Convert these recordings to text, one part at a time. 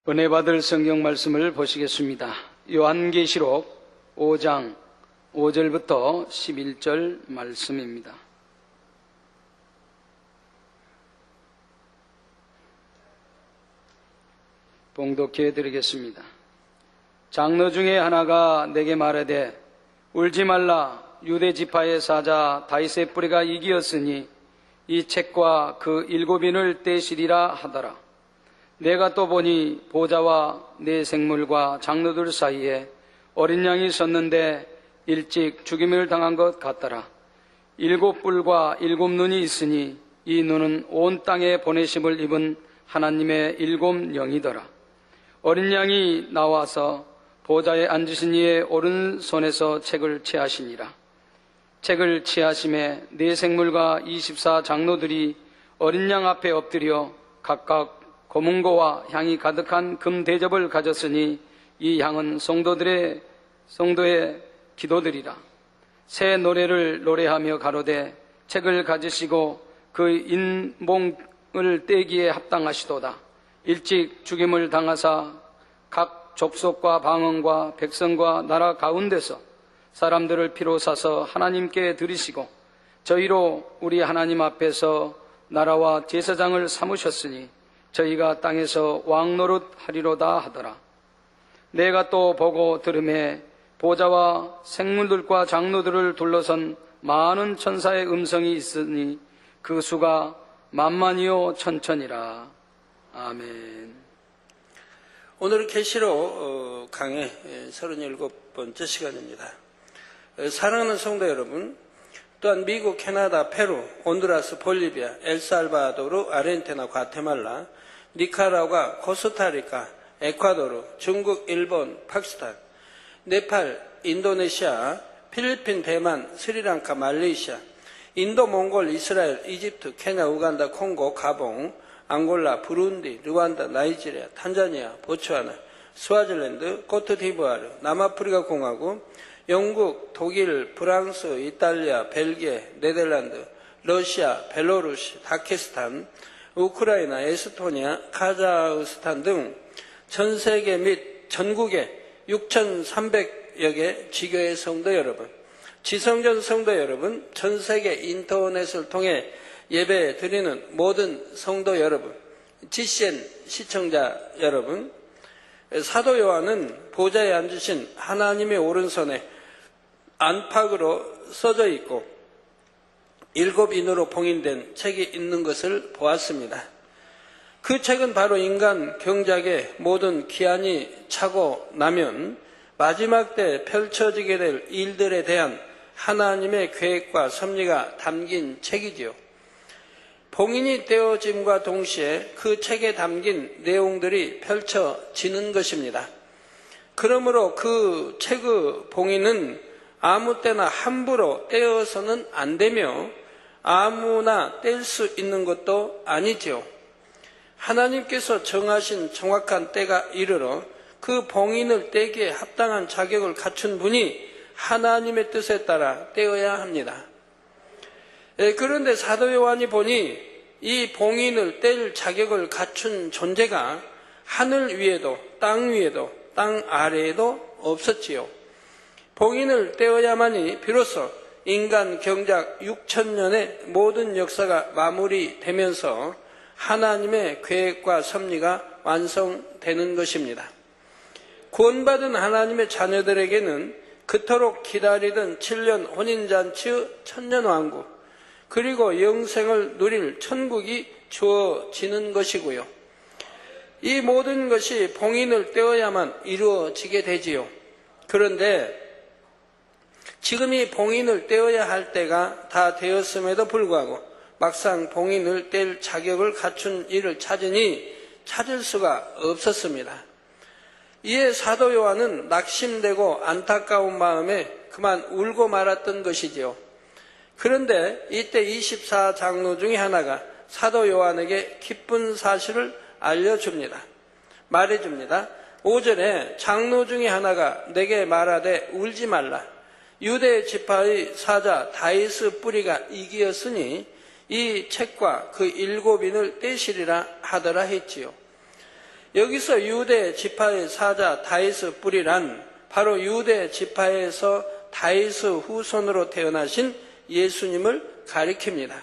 은혜 받을 성경 말씀을 보시겠습니다. 요한계시록 5장 5절부터 11절 말씀입니다. 봉독해 드리겠습니다. 장로 중에 하나가 내게 말하되 울지 말라. 유대 지파의 사자 다윗의 뿌리가 이기었으니 이 책과 그 7인을 떼시리라 하더라. 내가 또 보니 보좌와 네 생물과 장로들 사이에 어린 양이 섰는데 일찍 죽임을 당한 것 같더라. 7뿔과 7눈이 있으니 이 눈은 온 땅에 보내심을 입은 하나님의 7영이더라. 어린 양이 나와서 보좌에 앉으신 이의 오른손에서 책을 취하시니라. 책을 취하심에 네 생물과 24 장로들이 어린 양 앞에 엎드려 각각 고문고와 향이 가득한 금 대접을 가졌으니 이 향은 성도의 기도들이라. 새 노래를 노래하며 가로되 책을 가지시고 그 인봉을 떼기에 합당하시도다. 일찍 죽임을 당하사 각 족속과 방언과 백성과 나라 가운데서 사람들을 피로 사서 하나님께 드리시고 저희로 우리 하나님 앞에서 나라와 제사장을 삼으셨으니 저희가 땅에서 왕노릇 하리로다 하더라. 내가 또 보고 들음에 보좌와 생물들과 장로들을 둘러선 많은 천사의 음성이 있으니 그 수가 만만이요 천천이라. 아멘. 오늘은 계시록 강의 37번째 시간입니다. 사랑하는 성도 여러분, 또한 미국, 캐나다, 페루, 온두라스, 볼리비아, 엘살바도르, 아르헨티나, 과테말라, 니카라과, 코스타리카, 에콰도르, 중국, 일본, 파키스탄, 네팔, 인도네시아, 필리핀, 대만, 스리랑카, 말레이시아, 인도, 몽골, 이스라엘, 이집트, 케냐, 우간다, 콩고, 가봉, 앙골라, 부룬디, 르완다, 나이지리아, 탄자니아, 보츠와나, 스와질랜드, 코트디부아르, 남아프리카 공화국, 영국, 독일, 프랑스, 이탈리아, 벨기에, 네덜란드, 러시아, 벨로루시, 다케스탄, 우크라이나, 에스토니아, 카자흐스탄 등 전 세계 및 전국의 6,300여 개 지교회 성도 여러분, 지성전 성도 여러분, 전 세계 인터넷을 통해 예배 드리는 모든 성도 여러분, GCN 시청자 여러분, 사도 요한은 보좌에 앉으신 하나님의 오른손에 안팎으로 써져 있고 7인으로 봉인된 책이 있는 것을 보았습니다. 그 책은 바로 인간 경작의 모든 기한이 차고 나면 마지막 때 펼쳐지게 될 일들에 대한 하나님의 계획과 섭리가 담긴 책이지요. 봉인이 되어짐과 동시에 그 책에 담긴 내용들이 펼쳐지는 것입니다. 그러므로 그 책의 봉인은 아무 때나 함부로 떼어서는 안 되며 아무나 뗄 수 있는 것도 아니지요. 하나님께서 정하신 정확한 때가 이르러 그 봉인을 떼기에 합당한 자격을 갖춘 분이 하나님의 뜻에 따라 떼어야 합니다. 그런데 사도 요한이 보니 이 봉인을 뗄 자격을 갖춘 존재가 하늘 위에도 땅 위에도 땅 아래에도 없었지요. 봉인을 떼어야만이 비로소 인간 경작 6,000년의 모든 역사가 마무리되면서 하나님의 계획과 섭리가 완성되는 것입니다. 구원받은 하나님의 자녀들에게는 그토록 기다리던 7년 혼인잔치의 천년왕국, 그리고 영생을 누릴 천국이 주어지는 것이고요. 이 모든 것이 봉인을 떼어야만 이루어지게 되지요. 그런데 지금 이 봉인을 떼어야 할 때가 다 되었음에도 불구하고 막상 봉인을 뗄 자격을 갖춘 이를 찾으니 찾을 수가 없었습니다. 이에 사도 요한은 낙심되고 안타까운 마음에 그만 울고 말았던 것이지요. 그런데 이때 24장로 중에 하나가 사도 요한에게 기쁜 사실을 알려줍니다. 말해줍니다. 5절에 장로 중에 하나가 내게 말하되 울지 말라. 유대 지파의 사자 다윗의 뿌리가 이기었으니 이 책과 그 7인을 떼시리라 하더라 했지요. 여기서 유대 지파의 사자 다윗의 뿌리란 바로 유대 지파에서 다윗의 후손으로 태어나신 예수님을 가리킵니다.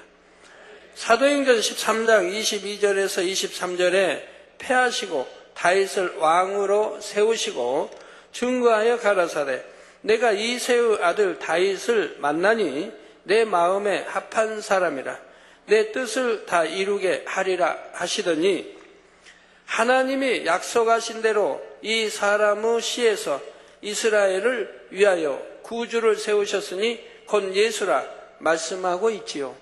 사도행전 13장 22절에서 23절에 패하시고 다윗을 왕으로 세우시고 증거하여 가라사대 내가 이새의 아들 다윗을 만나니 내 마음에 합한 사람이라 내 뜻을 다 이루게 하리라 하시더니 하나님이 약속하신 대로 이 사람의 씨에서 이스라엘을 위하여 구주를 세우셨으니 곧 예수라 말씀하고 있지요.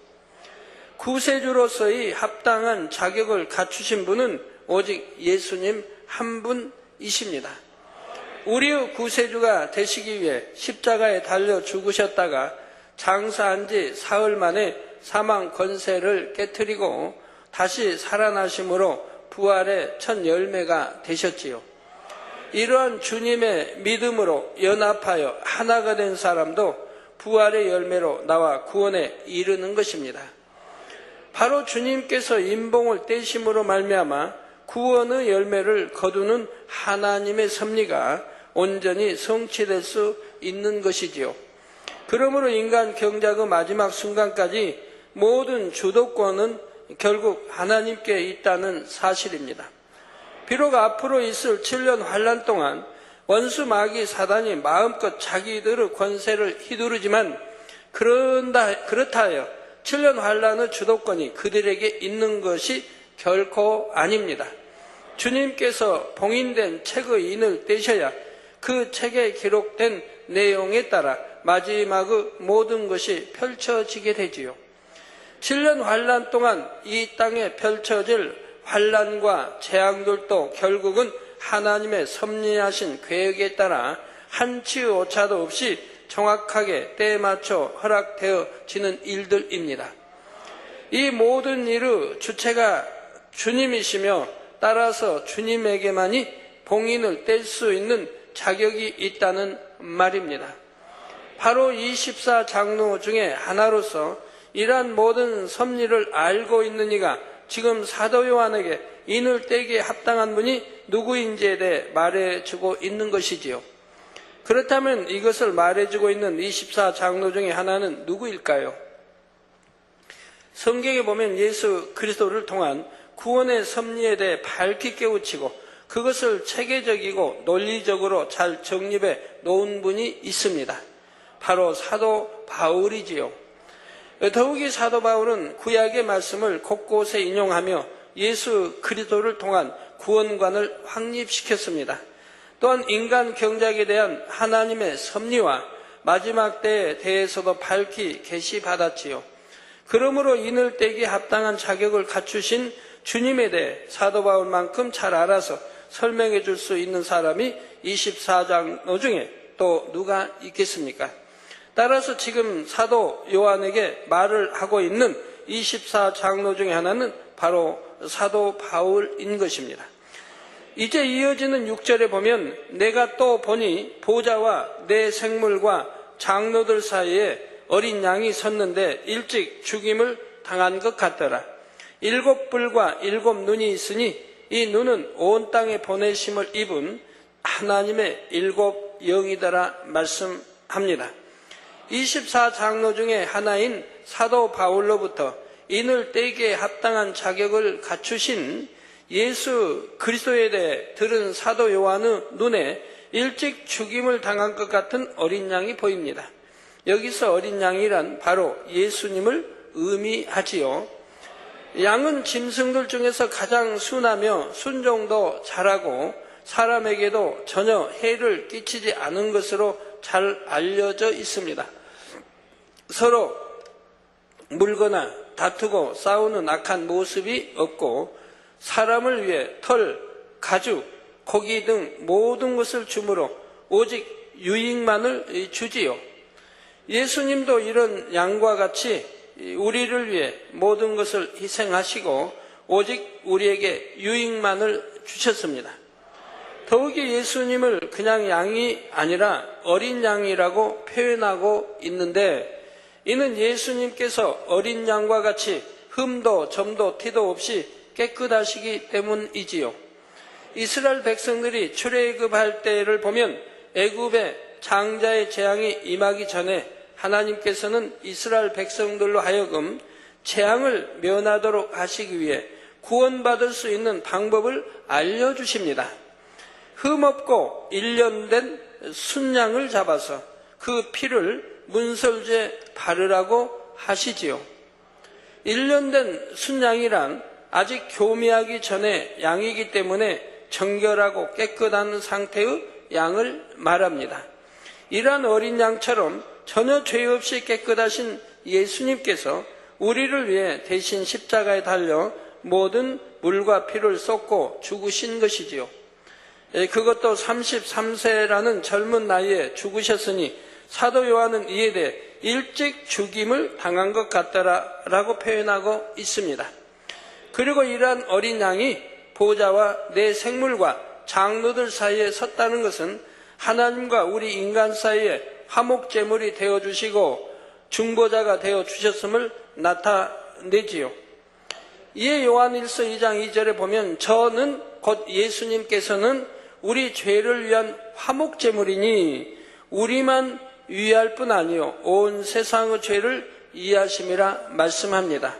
구세주로서의 합당한 자격을 갖추신 분은 오직 예수님 한 분이십니다. 우리의 구세주가 되시기 위해 십자가에 달려 죽으셨다가 장사한 지 사흘 만에 사망 권세를 깨뜨리고 다시 살아나심으로 부활의 첫 열매가 되셨지요. 이러한 주님의 믿음으로 연합하여 하나가 된 사람도 부활의 열매로 나와 구원에 이르는 것입니다. 바로 주님께서 인봉을 떼심으로 말미암아 구원의 열매를 거두는 하나님의 섭리가 온전히 성취될 수 있는 것이지요. 그러므로 인간 경작의 마지막 순간까지 모든 주도권은 결국 하나님께 있다는 사실입니다. 비록 앞으로 있을 7년 환란 동안 원수 마귀 사단이 마음껏 자기들의 권세를 휘두르지만 그렇다 하여 7년 환란의 주도권이 그들에게 있는 것이 결코 아닙니다. 주님께서 봉인된 책의 인을 떼셔야 그 책에 기록된 내용에 따라 마지막의 모든 것이 펼쳐지게 되지요. 7년 환란 동안 이 땅에 펼쳐질 환란과 재앙들도 결국은 하나님의 섭리하신 계획에 따라 한치의 오차도 없이 정확하게 때에 맞춰 허락되어지는 일들입니다. 이 모든 일의 주체가 주님이시며 따라서 주님에게만이 봉인을 뗄 수 있는 자격이 있다는 말입니다. 바로 24장로 중에 하나로서 이러한 모든 섭리를 알고 있는 이가 지금 사도 요한에게 인을 떼기에 합당한 분이 누구인지에 대해 말해주고 있는 것이지요. 그렇다면 이것을 말해주고 있는 24장로 중에 하나는 누구일까요? 성경에 보면 예수 그리스도를 통한 구원의 섭리에 대해 밝히 깨우치고 그것을 체계적이고 논리적으로 잘 정립해 놓은 분이 있습니다. 바로 사도 바울이지요. 더욱이 사도 바울은 구약의 말씀을 곳곳에 인용하며 예수 그리스도를 통한 구원관을 확립시켰습니다. 또한 인간 경작에 대한 하나님의 섭리와 마지막 때에 대해서도 밝히 계시받았지요. 그러므로 인을 떼기 합당한 자격을 갖추신 주님에 대해 사도 바울만큼 잘 알아서 설명해 줄 수 있는 사람이 24장로 중에 또 누가 있겠습니까? 따라서 지금 사도 요한에게 말을 하고 있는 24장로 중에 하나는 바로 사도 바울인 것입니다. 이제 이어지는 6절에 보면 내가 또 보니 보좌와 내 생물과 장로들 사이에 어린 양이 섰는데 일찍 죽임을 당한 것 같더라. 7뿔과 7눈이 있으니 이 눈은 온 땅에 보내심을 입은 하나님의 7 영이더라 말씀합니다. 24장로 중에 하나인 사도 바울로부터 인을 떼기에 합당한 자격을 갖추신 예수 그리스도에 대해 들은 사도 요한의 눈에 일찍 죽임을 당한 것 같은 어린 양이 보입니다. 여기서 어린 양이란 바로 예수님을 의미하지요. 양은 짐승들 중에서 가장 순하며 순종도 잘하고 사람에게도 전혀 해를 끼치지 않은 것으로 잘 알려져 있습니다. 서로 물거나 다투고 싸우는 악한 모습이 없고 사람을 위해 털, 가죽, 고기 등 모든 것을 주므로 오직 유익만을 주지요. 예수님도 이런 양과 같이 우리를 위해 모든 것을 희생하시고 오직 우리에게 유익만을 주셨습니다. 더욱이 예수님을 그냥 양이 아니라 어린 양이라고 표현하고 있는데 이는 예수님께서 어린 양과 같이 흠도 점도 티도 없이 깨끗하시기 때문이지요. 이스라엘 백성들이 출애굽할 때를 보면 애굽의 장자의 재앙이 임하기 전에 하나님께서는 이스라엘 백성들로 하여금 재앙을 면하도록 하시기 위해 구원받을 수 있는 방법을 알려주십니다. 흠없고 1년 된 순양을 잡아서 그 피를 문설주에 바르라고 하시지요. 1년 된 순양이란 아직 교미하기 전에 양이기 때문에 정결하고 깨끗한 상태의 양을 말합니다. 이러한 어린 양처럼 전혀 죄 없이 깨끗하신 예수님께서 우리를 위해 대신 십자가에 달려 모든 물과 피를 쏟고 죽으신 것이지요. 그것도 33세라는 젊은 나이에 죽으셨으니 사도 요한은 이에 대해 일찍 죽임을 당한 것 같더라라고 표현하고 있습니다. 그리고 이러한 어린 양이 보좌와 내 생물과 장로들 사이에 섰다는 것은 하나님과 우리 인간 사이에 화목제물이 되어주시고 중보자가 되어주셨음을 나타내지요. 이에 요한일서 2장 2절에 보면 저는 곧 예수님께서는 우리 죄를 위한 화목제물이니 우리만 위할 뿐 아니요 온 세상의 죄를 이해하심이라 말씀합니다.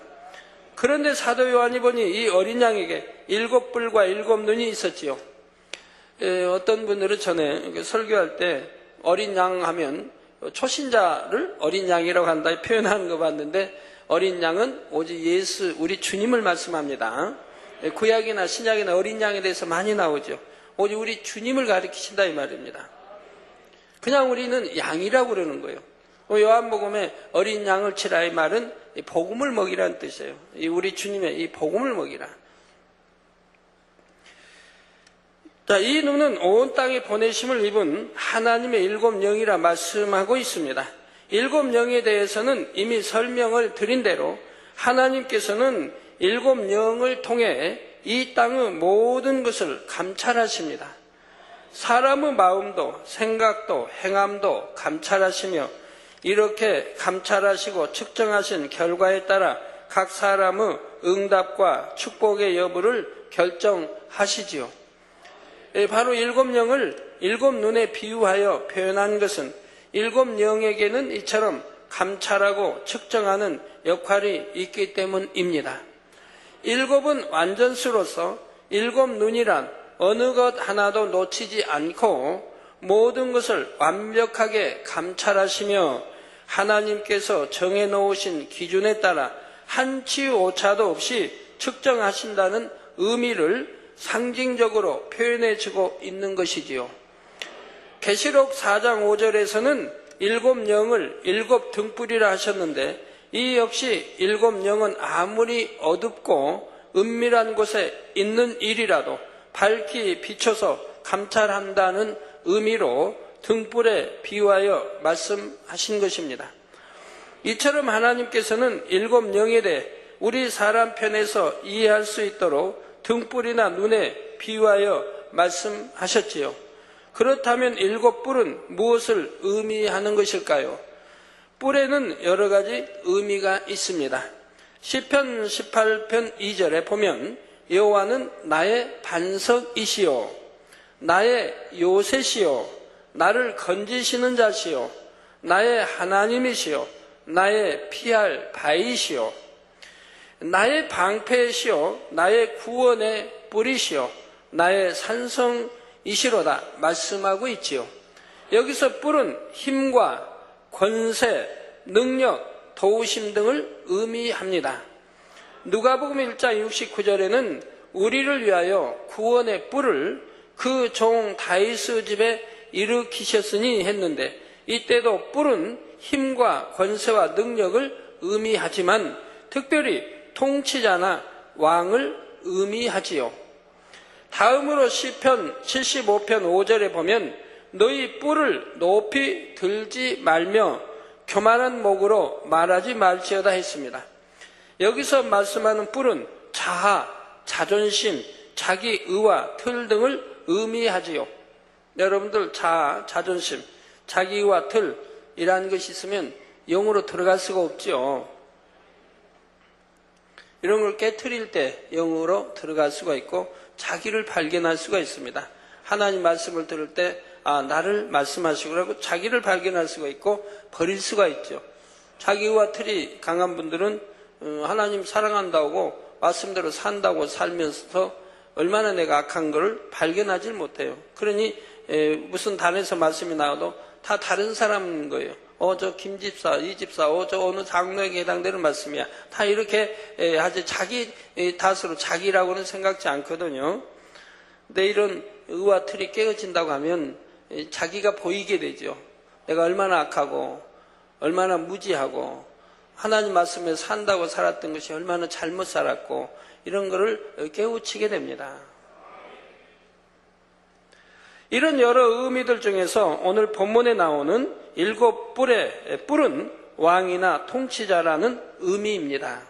그런데 사도 요한이 보니 이 어린 양에게 7뿔과 7눈이 있었지요. 어떤 분들은 전에 설교할 때 어린 양 하면 초신자를 어린 양이라고 한다 표현하는 거 봤는데 어린 양은 오직 예수 우리 주님을 말씀합니다. 구약이나 신약이나 어린 양에 대해서 많이 나오죠. 오직 우리 주님을 가리키신다 이 말입니다. 그냥 우리는 양이라고 그러는 거예요. 요한복음에 어린 양을 치라 이 말은 복음을 먹이라는 뜻이에요. 우리 주님의 이 복음을 먹이라. 자, 이 눈은 온 땅에 보내심을 입은 하나님의 7영이라 말씀하고 있습니다. 7영에 대해서는 이미 설명을 드린 대로 하나님께서는 7영을 통해 이 땅의 모든 것을 감찰하십니다. 사람의 마음도 생각도 행함도 감찰하시며 이렇게 감찰하시고 측정하신 결과에 따라 각 사람의 응답과 축복의 여부를 결정하시지요. 바로 7영을 7눈에 비유하여 표현한 것은 7영에게는 이처럼 감찰하고 측정하는 역할이 있기 때문입니다. 7은 완전수로서 7눈이란 어느 것 하나도 놓치지 않고 모든 것을 완벽하게 감찰하시며 하나님께서 정해놓으신 기준에 따라 한치 오차도 없이 측정하신다는 의미를 상징적으로 표현해주고 있는 것이지요. 계시록 4장 5절에서는 7영을 7등불이라 하셨는데 이 역시 7영은 아무리 어둡고 은밀한 곳에 있는 일이라도 밝히 비춰서 감찰한다는 의미로 등불에 비유하여 말씀하신 것입니다. 이처럼 하나님께서는 7영에 대해 우리 사람 편에서 이해할 수 있도록 등불이나 눈에 비유하여 말씀하셨지요. 그렇다면 7뿔은 무엇을 의미하는 것일까요? 뿔에는 여러 가지 의미가 있습니다. 시편 18편 2절에 보면 여호와는 나의 반석이시요 나의 요새시요 나를 건지시는 자시요 나의 하나님이시요 나의 피할 바위시요 나의 방패시요 나의 구원의 뿔이시요 나의 산성이시로다 말씀하고 있지요. 여기서 뿔은 힘과 권세, 능력, 도우심 등을 의미합니다. 누가복음 1장 69절에는 우리를 위하여 구원의 뿔을 그 종 다윗의 집에 일으키셨으니 했는데 이때도 뿔은 힘과 권세와 능력을 의미하지만 특별히 통치자나 왕을 의미하지요. 다음으로 시편 75편 5절에 보면 너희 뿔을 높이 들지 말며 교만한 목으로 말하지 말지어다 했습니다. 여기서 말씀하는 뿔은 자아, 자존심, 자기 의와 틀 등을 의미하지요. 여러분들 자아, 자존심, 자기 의와 틀이라는 것이 있으면 영으로 들어갈 수가 없죠. 이런 걸 깨트릴 때 영으로 들어갈 수가 있고 자기를 발견할 수가 있습니다. 하나님 말씀을 들을 때 나를 말씀하시고 자기를 발견할 수가 있고 버릴 수가 있죠. 자기와 틀이 강한 분들은 하나님 사랑한다고 말씀대로 산다고 살면서 얼마나 내가 악한 것을 발견하지 못해요. 그러니 무슨 단에서 말씀이 나와도 다 다른 사람인 거예요. 저 김집사, 이 집사, 저 어느 장로에게 해당되는 말씀이야. 다 이렇게 하지 자기 탓으로 자기라고는 생각지 않거든요. 근데 이런 의와 틀이 깨어진다고 하면 자기가 보이게 되죠. 내가 얼마나 악하고 얼마나 무지하고 하나님 말씀에 산다고 살았던 것이 얼마나 잘못 살았고 이런 거를 깨우치게 됩니다. 이런 여러 의미들 중에서 오늘 본문에 나오는 7뿔의 뿔은 왕이나 통치자라는 의미입니다.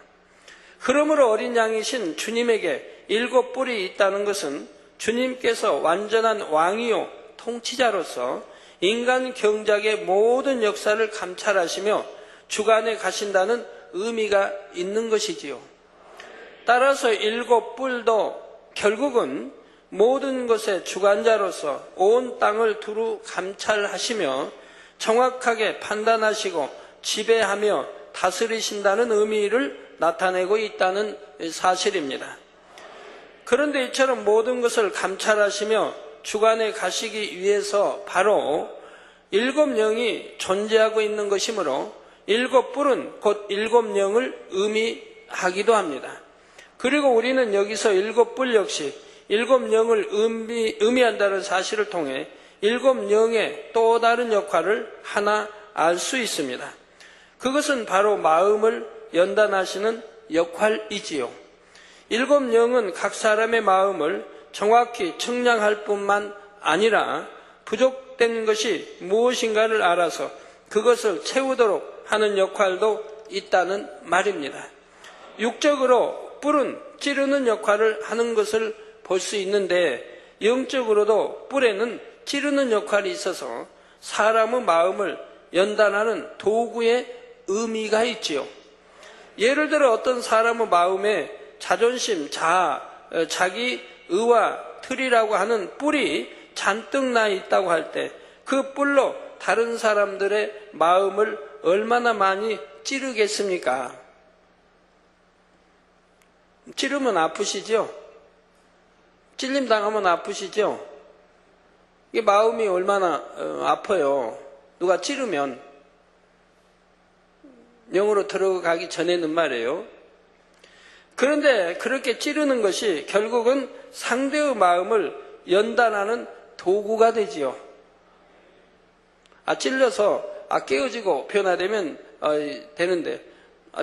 그러므로 어린 양이신 주님에게 7뿔이 있다는 것은 주님께서 완전한 왕이요 통치자로서 인간 경작의 모든 역사를 감찰하시며 주관해 가신다는 의미가 있는 것이지요. 따라서 7뿔도 결국은 모든 것의 주관자로서 온 땅을 두루 감찰하시며 정확하게 판단하시고 지배하며 다스리신다는 의미를 나타내고 있다는 사실입니다. 그런데 이처럼 모든 것을 감찰하시며 주관해 가시기 위해서 바로 7영이 존재하고 있는 것이므로 7뿔은 곧 7영을 의미하기도 합니다. 그리고 우리는 여기서 7뿔 역시 7영을 의미한다는 사실을 통해 7영의 또 다른 역할을 하나 알 수 있습니다. 그것은 바로 마음을 연단하시는 역할이지요. 7영은 각 사람의 마음을 정확히 측량할 뿐만 아니라 부족된 것이 무엇인가를 알아서 그것을 채우도록 하는 역할도 있다는 말입니다. 육적으로 뿔은 찌르는 역할을 하는 것을 볼 수 있는데 영적으로도 뿔에는 찌르는 역할이 있어서 사람의 마음을 연단하는 도구의 의미가 있지요. 예를 들어 어떤 사람의 마음에 자존심, 자아, 자기 의와 틀이라고 하는 뿔이 잔뜩 나 있다고 할 때 그 뿔로 다른 사람들의 마음을 얼마나 많이 찌르겠습니까? 찌르면 아프시죠? 찔림 당하면 아프시죠? 이게 마음이 얼마나 아파요. 누가 찌르면 영으로 들어가기 전에는 말이에요. 그런데 그렇게 찌르는 것이 결국은 상대의 마음을 연단하는 도구가 되지요. 찔러서 깨어지고 변화되면 되는데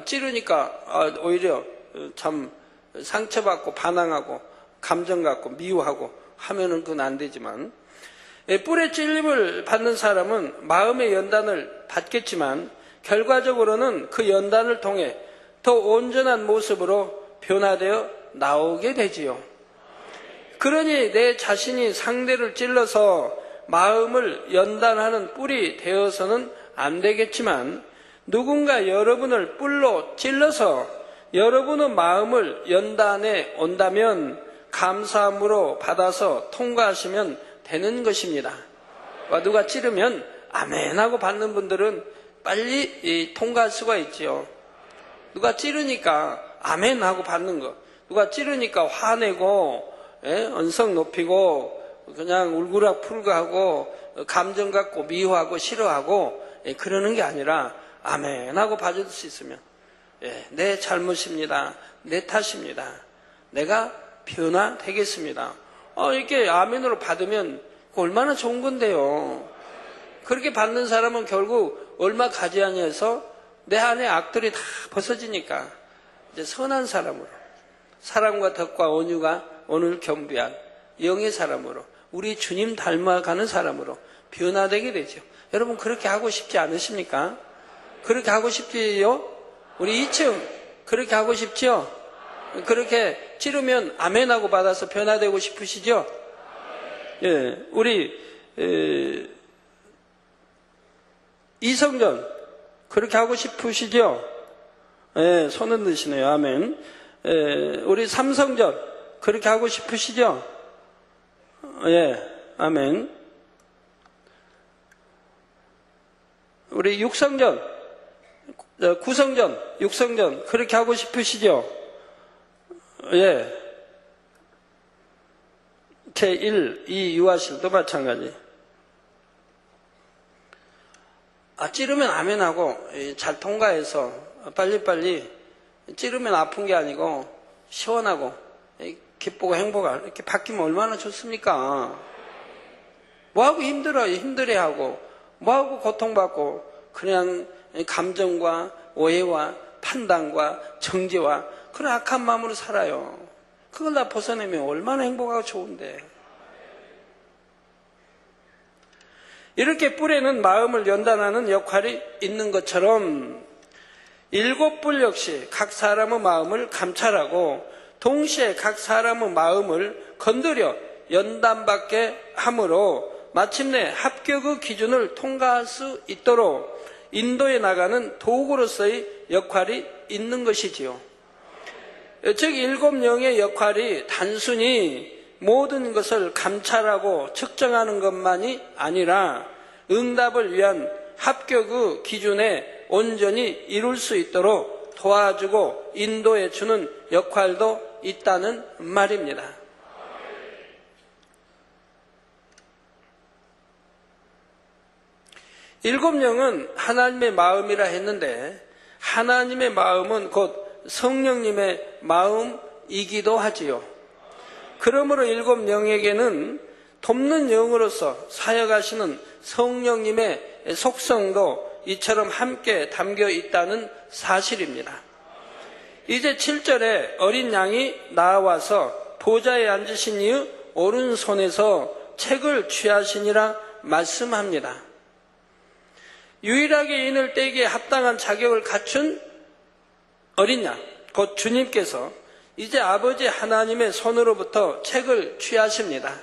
찌르니까 오히려 참 상처받고 반항하고 감정 갖고 미워하고 하면은 그건 안 되지만 뿔의 찔림을 받는 사람은 마음의 연단을 받겠지만 결과적으로는 그 연단을 통해 더 온전한 모습으로 변화되어 나오게 되지요. 그러니 내 자신이 상대를 찔러서 마음을 연단하는 뿔이 되어서는 안 되겠지만 누군가 여러분을 뿔로 찔러서 여러분의 마음을 연단해 온다면 감사함으로 받아서 통과하시면 되는 것입니다. 누가 찌르면 아멘 하고 받는 분들은 빨리 통과할 수가 있지요. 누가 찌르니까 아멘 하고 받는 거, 누가 찌르니까 화내고 언성 높이고 그냥 울그락불그하고 감정 갖고 미워하고 싫어하고 그러는 게 아니라 아멘 하고 봐줄 수 있으면 내 잘못입니다. 내 탓입니다. 내가 변화되겠습니다. 이렇게 아멘으로 받으면 얼마나 좋은 건데요. 그렇게 받는 사람은 결국 얼마 가지 아니해서 내 안에 악들이 다 벗어지니까 이제 선한 사람으로 사랑과 덕과 온유가 오늘 겸비한 영의 사람으로 우리 주님 닮아가는 사람으로 변화되게 되죠. 여러분 그렇게 하고 싶지 않으십니까? 그렇게 하고 싶지요? 우리 2층 그렇게 하고 싶지요? 그렇게 찌르면 아멘하고 받아서 변화되고 싶으시죠? 예, 우리 이성전 그렇게 하고 싶으시죠? 예, 손 흔드시네요. 아멘. 우리 삼성전 그렇게 하고 싶으시죠? 예, 아멘. 우리 육성전, 구성전, 육성전 그렇게 하고 싶으시죠? 예. 제1, 2 유아실도 마찬가지. 찌르면 아멘하고 잘 통과해서 빨리빨리 찌르면 아픈 게 아니고 시원하고 기쁘고 행복하고 이렇게 바뀌면 얼마나 좋습니까? 뭐하고 힘들어요? 힘들어하고 뭐하고 고통받고 그냥 감정과 오해와 판단과 정죄와 그런 악한 마음으로 살아요. 그걸 다 벗어내면 얼마나 행복하고 좋은데. 이렇게 뿔에는 마음을 연단하는 역할이 있는 것처럼 일곱 뿔 역시 각 사람의 마음을 감찰하고 동시에 각 사람의 마음을 건드려 연단받게 함으로 마침내 합격의 기준을 통과할 수 있도록 인도해 나가는 도구로서의 역할이 있는 것이지요. 즉 일곱 영의 역할이 단순히 모든 것을 감찰하고 측정하는 것만이 아니라 응답을 위한 합격의 기준에 온전히 이룰 수 있도록 도와주고 인도해 주는 역할도 있다는 말입니다. 일곱 영은 하나님의 마음이라 했는데 하나님의 마음은 곧 성령님의 마음이기도 하지요. 그러므로 일곱 영에게는 돕는 영으로서 사역하시는 성령님의 속성도 이처럼 함께 담겨 있다는 사실입니다. 이제 7절에 어린 양이 나와서 보좌에 앉으신 이의 오른손에서 책을 취하시니라 말씀합니다. 유일하게 인을 떼기에 합당한 자격을 갖춘 어린 양, 곧 주님께서 이제 아버지 하나님의 손으로부터 책을 취하십니다.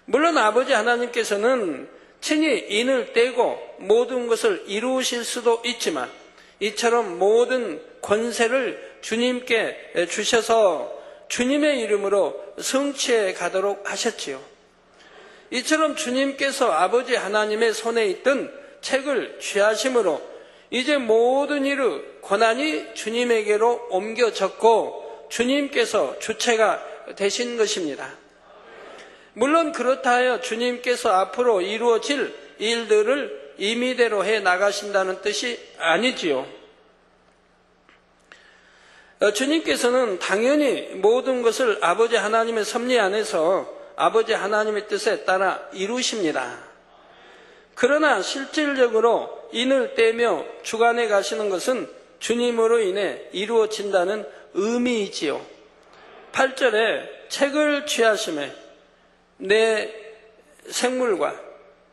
물론 아버지 하나님께서는 친히 인을 떼고 모든 것을 이루실 수도 있지만 이처럼 모든 권세를 주님께 주셔서 주님의 이름으로 성취해 가도록 하셨지요. 이처럼 주님께서 아버지 하나님의 손에 있던 책을 취하심으로 이제 모든 일의 권한이 주님에게로 옮겨졌고 주님께서 주체가 되신 것입니다. 물론 그렇다 하여 주님께서 앞으로 이루어질 일들을 임의대로 해 나가신다는 뜻이 아니지요. 주님께서는 당연히 모든 것을 아버지 하나님의 섭리 안에서 아버지 하나님의 뜻에 따라 이루십니다. 그러나 실질적으로 인을 떼며 주관해 가시는 것은 주님으로 인해 이루어진다는 의미이지요. 8절에 책을 취하심에 내 생물과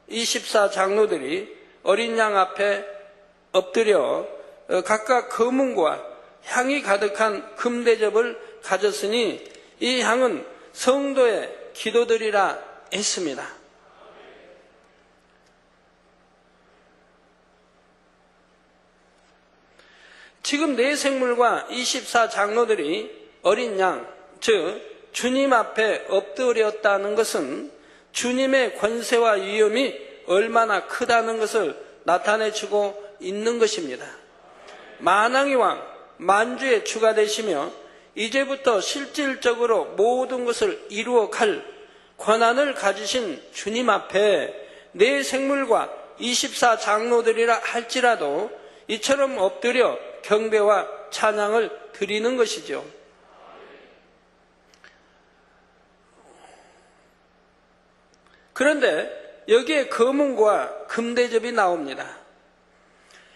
24 장로들이 어린 양 앞에 엎드려 각각 금은과 향이 가득한 금대접을 가졌으니 이 향은 성도의 기도들이라 했습니다. 지금 내 생물과 24 장로들이 어린 양, 즉 주님 앞에 엎드렸다는 것은 주님의 권세와 위엄이 얼마나 크다는 것을 나타내주고 있는 것입니다. 만왕의 왕, 만주의 주가 되시며 이제부터 실질적으로 모든 것을 이루어 갈 권한을 가지신 주님 앞에 내 생물과 24 장로들이라 할지라도 이처럼 엎드려 경배와 찬양을 드리는 것이죠. 그런데 여기에 금은과 금대접이 나옵니다.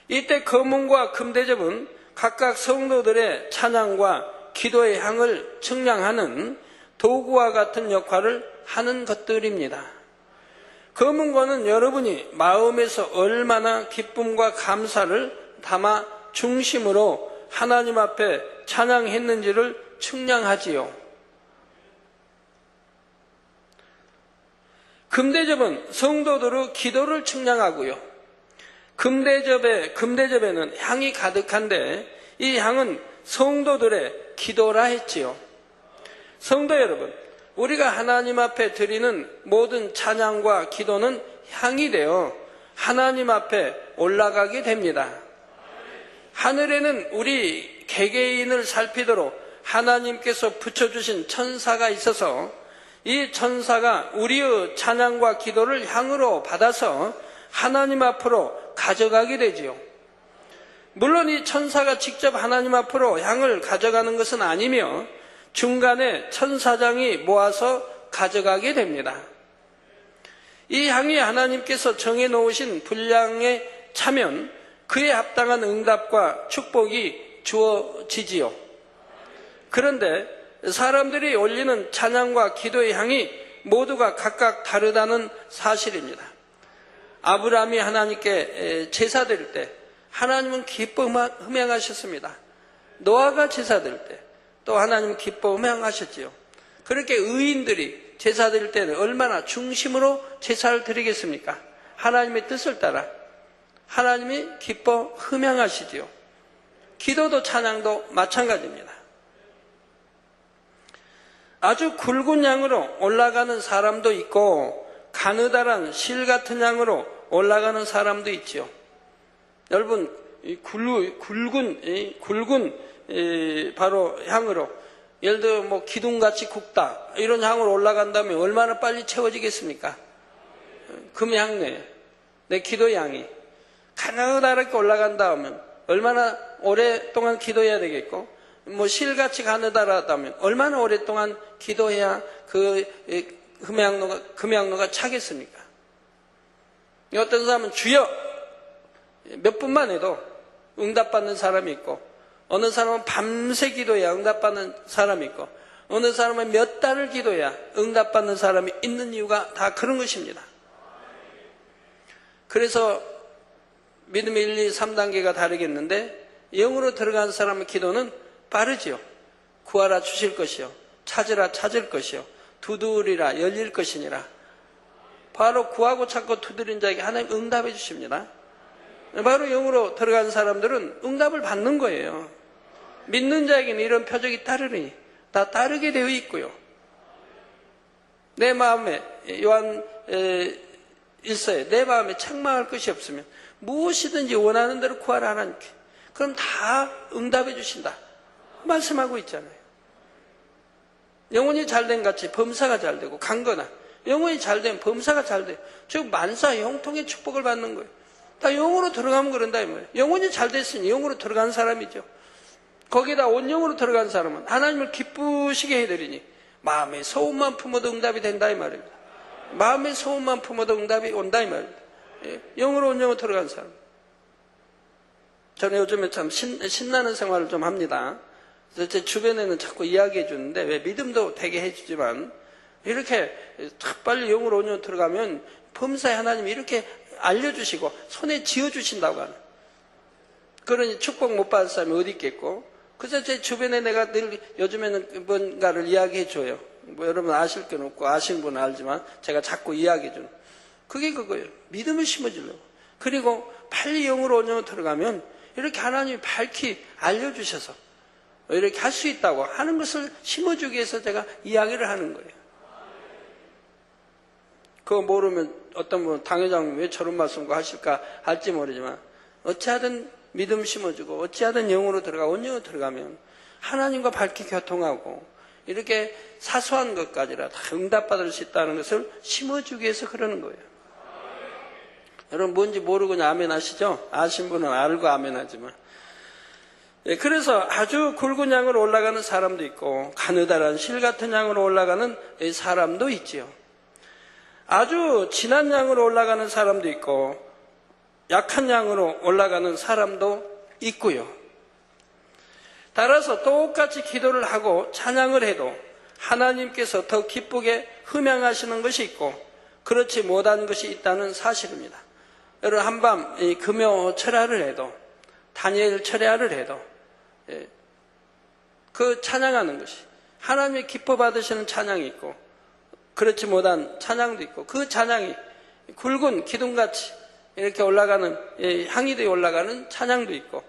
이때 금은과 금대접은 각각 성도들의 찬양과 기도의 향을 측량하는 도구와 같은 역할을 하는 것들입니다. 금은과는 여러분이 마음에서 얼마나 기쁨과 감사를 담아 중심으로 하나님 앞에 찬양했는지를 측량하지요. 금대접은 성도들의 기도를 측량하고요. 금대접에는 향이 가득한데 이 향은 성도들의 기도라 했지요. 성도 여러분, 우리가 하나님 앞에 드리는 모든 찬양과 기도는 향이 되어 하나님 앞에 올라가게 됩니다. 하늘에는 우리 개개인을 살피도록 하나님께서 붙여주신 천사가 있어서 이 천사가 우리의 찬양과 기도를 향으로 받아서 하나님 앞으로 가져가게 되지요. 물론 이 천사가 직접 하나님 앞으로 향을 가져가는 것은 아니며 중간에 천사장이 모아서 가져가게 됩니다. 이 향이 하나님께서 정해놓으신 분량에 차면 그에 합당한 응답과 축복이 주어지지요. 그런데 사람들이 올리는 찬양과 기도의 향이 모두가 각각 다르다는 사실입니다. 아브라함이 하나님께 제사 드릴 때 하나님은 기뻐 흠양하셨습니다. 노아가 제사 드릴 때 또 하나님은 기뻐 흠양하셨지요. 그렇게 의인들이 제사 드릴 때는 얼마나 중심으로 제사를 드리겠습니까? 하나님의 뜻을 따라 하나님이 기뻐 흠양하시지요. 기도도 찬양도 마찬가지입니다. 아주 굵은 양으로 올라가는 사람도 있고 가느다란 실 같은 양으로 올라가는 사람도 있지요. 여러분, 굵은 바로 향으로, 예를 들어 뭐 기둥같이 굵다 이런 향으로 올라간다면 얼마나 빨리 채워지겠습니까? 금향내 내 기도 향이 가느다랗게 올라간다 하면 얼마나 오랫동안 기도해야 되겠고, 뭐 실같이 가느다랗다면 얼마나 오랫동안 기도해야 그 금향로가 차겠습니까? 어떤 사람은 주여 몇 분만 해도 응답받는 사람이 있고, 어느 사람은 밤새 기도해야 응답받는 사람이 있고, 어느 사람은 몇 달을 기도해야 응답받는 사람이 있는 이유가 다 그런 것입니다. 그래서 믿음의 1, 2, 3단계가 다르겠는데, 영으로 들어간 사람의 기도는 빠르지요. 구하라 주실 것이요, 찾으라 찾을 것이요, 두드리라 열릴 것이니라. 바로 구하고 찾고 두드린 자에게 하나님 응답해 주십니다. 바로 영으로 들어간 사람들은 응답을 받는 거예요. 믿는 자에게는 이런 표적이 따르니 다 따르게 되어 있고요. 내 마음에, 요한 1서에 내 마음에 책망할 것이 없으면 무엇이든지 원하는 대로 구하라 하나님께, 그럼 다 응답해 주신다 말씀하고 있잖아요. 영혼이 잘된 같이 범사가 잘되고, 강거나 영혼이 잘되면 범사가 잘돼요. 즉 만사 형통의 축복을 받는 거예요. 다 영으로 들어가면 그런다 이 말이에요. 영혼이 잘됐으니 영으로 들어간 사람이죠. 거기다 온영으로 들어간 사람은 하나님을 기쁘시게 해드리니 마음의 소원만 품어도 응답이 된다 이 말입니다. 마음의 소원만 품어도 응답이 온다 이 말입니다. 영으로 온영으로 들어간 사람. 저는 요즘에 참 신나는 생활을 좀 합니다. 그래서 제 주변에는 자꾸 이야기해 주는데, 왜 믿음도 되게 해주지만 이렇게 빨리 영으로 온영으로 들어가면 범사에 하나님이 이렇게 알려주시고 손에 쥐어주신다고 하는, 그러니 축복 못 받을 사람이 어디 있겠고. 그래서 제 주변에 내가 늘 요즘에는 뭔가를 이야기해 줘요. 뭐 여러분 아실 건 없고 아시는 분은 알지만 제가 자꾸 이야기해 주는 그게 그거예요. 믿음을 심어주려고. 그리고 빨리 영으로 온영으로 들어가면 이렇게 하나님이 밝히 알려주셔서 이렇게 할 수 있다고 하는 것을 심어주기 위해서 제가 이야기를 하는 거예요. 그거 모르면 어떤 분은 당회장님 왜 저런 말씀과 하실까 할지 모르지만, 어찌하든 믿음 심어주고 어찌하든 영으로 들어가 온영으로 들어가면 하나님과 밝게 교통하고 이렇게 사소한 것까지라 다 응답받을 수 있다는 것을 심어주기 위해서 그러는 거예요. 여러분 뭔지 모르고 그냥 아멘 하시죠? 아신 분은 알고 아멘 하지만. 그래서 아주 굵은 양으로 올라가는 사람도 있고 가느다란 실 같은 양으로 올라가는 사람도 있지요. 아주 진한 양으로 올라가는 사람도 있고 약한 양으로 올라가는 사람도 있고요. 따라서 똑같이 기도를 하고 찬양을 해도 하나님께서 더 기쁘게 흠양하시는 것이 있고 그렇지 못한 것이 있다는 사실입니다. 여러분 한밤 금요 철야를 해도, 다니엘 철야를 해도 그 찬양하는 것이, 하나님의 기뻐 받으시는 찬양이 있고 그렇지 못한 찬양도 있고, 그 찬양이 굵은 기둥같이 이렇게 올라가는, 향이 되어 올라가는 찬양도 있고,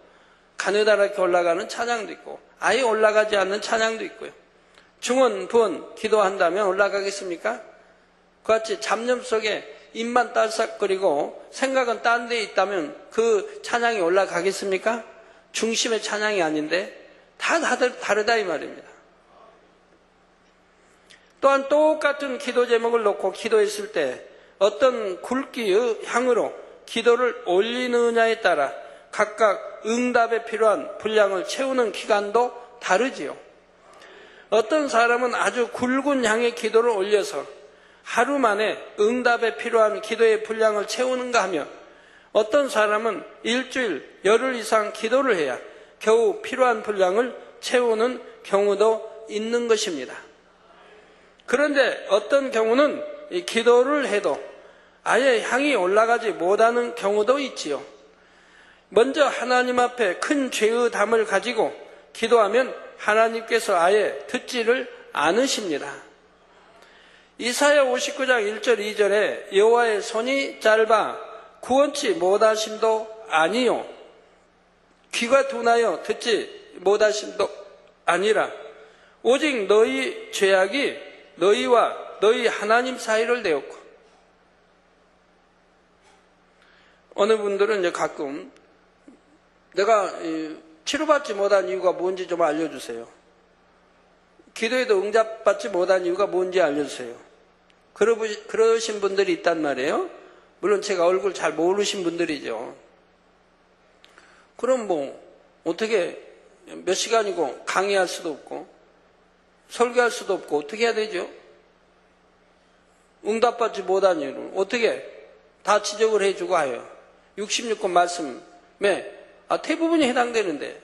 가느다랗게 올라가는 찬양도 있고, 아예 올라가지 않는 찬양도 있고요. 중원, 부원 기도한다면 올라가겠습니까? 그같이 잡념 속에 입만 딸싹거리고 생각은 딴 데 있다면 그 찬양이 올라가겠습니까? 중심의 찬양이 아닌데 다들 다르다 이 말입니다. 또한 똑같은 기도 제목을 놓고 기도했을 때 어떤 굵기의 향으로 기도를 올리느냐에 따라 각각 응답에 필요한 분량을 채우는 기간도 다르지요. 어떤 사람은 아주 굵은 향의 기도를 올려서 하루 만에 응답에 필요한 기도의 분량을 채우는가 하면 어떤 사람은 일주일, 열흘 이상 기도를 해야 겨우 필요한 분량을 채우는 경우도 있는 것입니다. 그런데 어떤 경우는 이 기도를 해도 아예 향이 올라가지 못하는 경우도 있지요. 먼저 하나님 앞에 큰 죄의 담을 가지고 기도하면 하나님께서 아예 듣지를 않으십니다. 이사야 59장 1절 2절에 여호와의 손이 짧아 구원치 못하심도 아니요 귀가 둔하여 듣지 못하심도 아니라 오직 너희 죄악이 너희와 너희 하나님 사이를 내었고, 어느 분들은 이제 가끔 내가 치료받지 못한 이유가 뭔지 좀 알려주세요. 기도에도 응답받지 못한 이유가 뭔지 알려주세요. 그러신 분들이 있단 말이에요. 물론 제가 얼굴 잘 모르신 분들이죠. 그럼 뭐 어떻게 몇 시간이고 강의할 수도 없고 설교할 수도 없고 어떻게 해야 되죠? 응답받지 못한 이유를 어떻게 다 지적을 해주고 하여 66권 말씀에 대부분이 해당되는데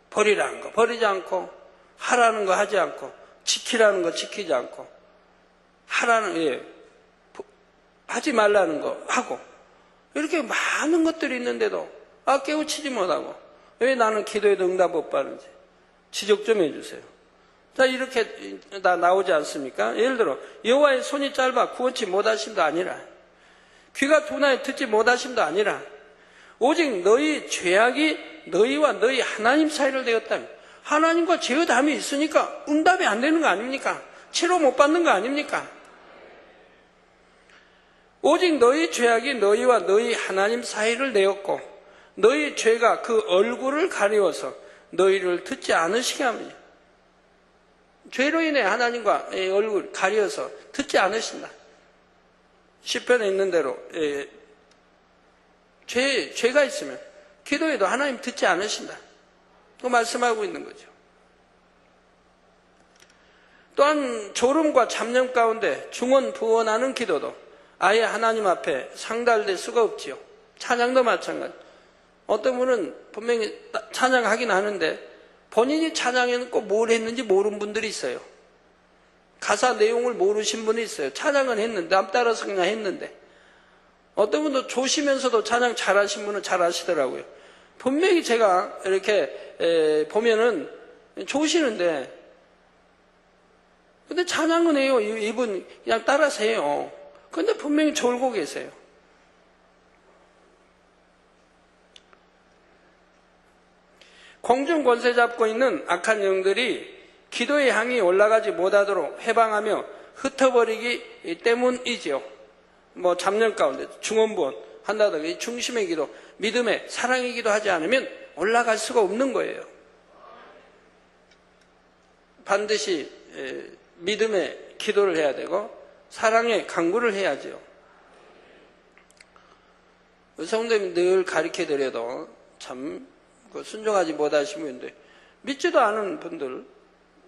버리라는 거 버리지 않고 하라는 거 하지 않고 지키라는 거 지키지 않고 하지 말라는 거 하고 이렇게 많은 것들이 있는데도 깨우치지 못하고 왜 나는 기도에도 응답 못 받는지 지적 좀 해주세요. 자, 이렇게 다 나오지 않습니까? 예를 들어 여호와의 손이 짧아 구원치 못하심도 아니라 귀가 둔하여 듣지 못하심도 아니라 오직 너희 죄악이 너희와 너희 하나님 사이를 되었다며 하나님과 죄의 담이 있으니까 응답이 안 되는 거 아닙니까? 치료 못 받는 거 아닙니까? 오직 너희 죄악이 너희와 너희 하나님 사이를 내었고 너희 죄가 그 얼굴을 가리워서 너희를 듣지 않으시게 합니다. 죄로 인해 하나님과 얼굴 가려서 듣지 않으신다. 시편에 있는 대로 죄가 있으면 기도해도 하나님 듣지 않으신다. 그 말씀하고 있는 거죠. 또한 졸음과 잡념 가운데 중언부언하는 기도도 아예 하나님 앞에 상달될 수가 없지요. 찬양도 마찬가지. 어떤 분은 분명히 찬양하긴 하는데 본인이 찬양에는 꼭 뭘 했는지 모르는 분들이 있어요. 가사 내용을 모르신 분이 있어요. 찬양은 했는데 남 따라서 그냥 했는데 어떤 분도 조시면서도 찬양 잘하신 분은 잘하시더라고요. 분명히 제가 이렇게 보면은 조시는데 근데 찬양은 해요. 이분 그냥 따라서 해요. 근데 분명히 졸고 계세요. 공중 권세 잡고 있는 악한 영들이 기도의 향이 올라가지 못하도록 해방하며 흩어버리기 때문이지요. 뭐 잡념 가운데 중언부언 한다든가 이 중심의 기도, 믿음의 사랑의 기도 하지 않으면 올라갈 수가 없는 거예요. 반드시 믿음의 기도를 해야 되고 사랑의 간구를 해야죠. 성도님이 늘 가르쳐드려도 참 순종하지 못하신 분인데 믿지도 않은 분들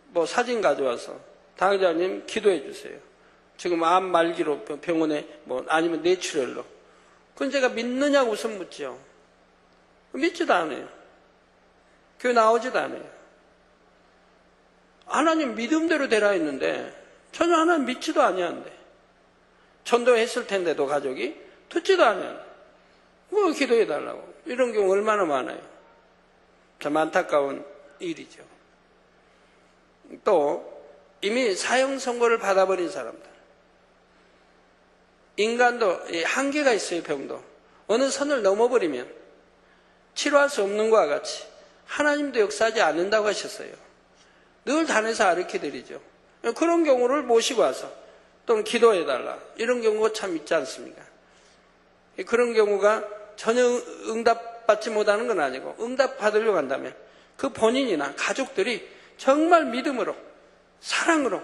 뭐 사진 가져와서 당회장님 기도해 주세요. 지금 암 말기로 병원에 뭐 아니면 뇌출혈로. 그건 제가 믿느냐고 우선 묻죠. 믿지도 않아요. 교회 나오지도 않아요. 하나님 믿음대로 되라 했는데 전혀 하나님 믿지도 아니하는데 전도했을 텐데도 가족이 듣지도 않아요. 뭐 기도해 달라고. 이런 경우 얼마나 많아요. 참 안타까운 일이죠. 또 이미 사형 선고를 받아버린 사람들. 인간도 한계가 있어요. 병도. 어느 선을 넘어버리면 치료할 수 없는 것과 같이 하나님도 역사하지 않는다고 하셨어요. 늘 단에서 아르키들이죠. 그런 경우를 모시고 와서 또는 기도해달라 이런 경우가 참 있지 않습니까? 그런 경우가 전혀 응답받지 못하는 건 아니고 응답받으려고 한다면 그 본인이나 가족들이 정말 믿음으로 사랑으로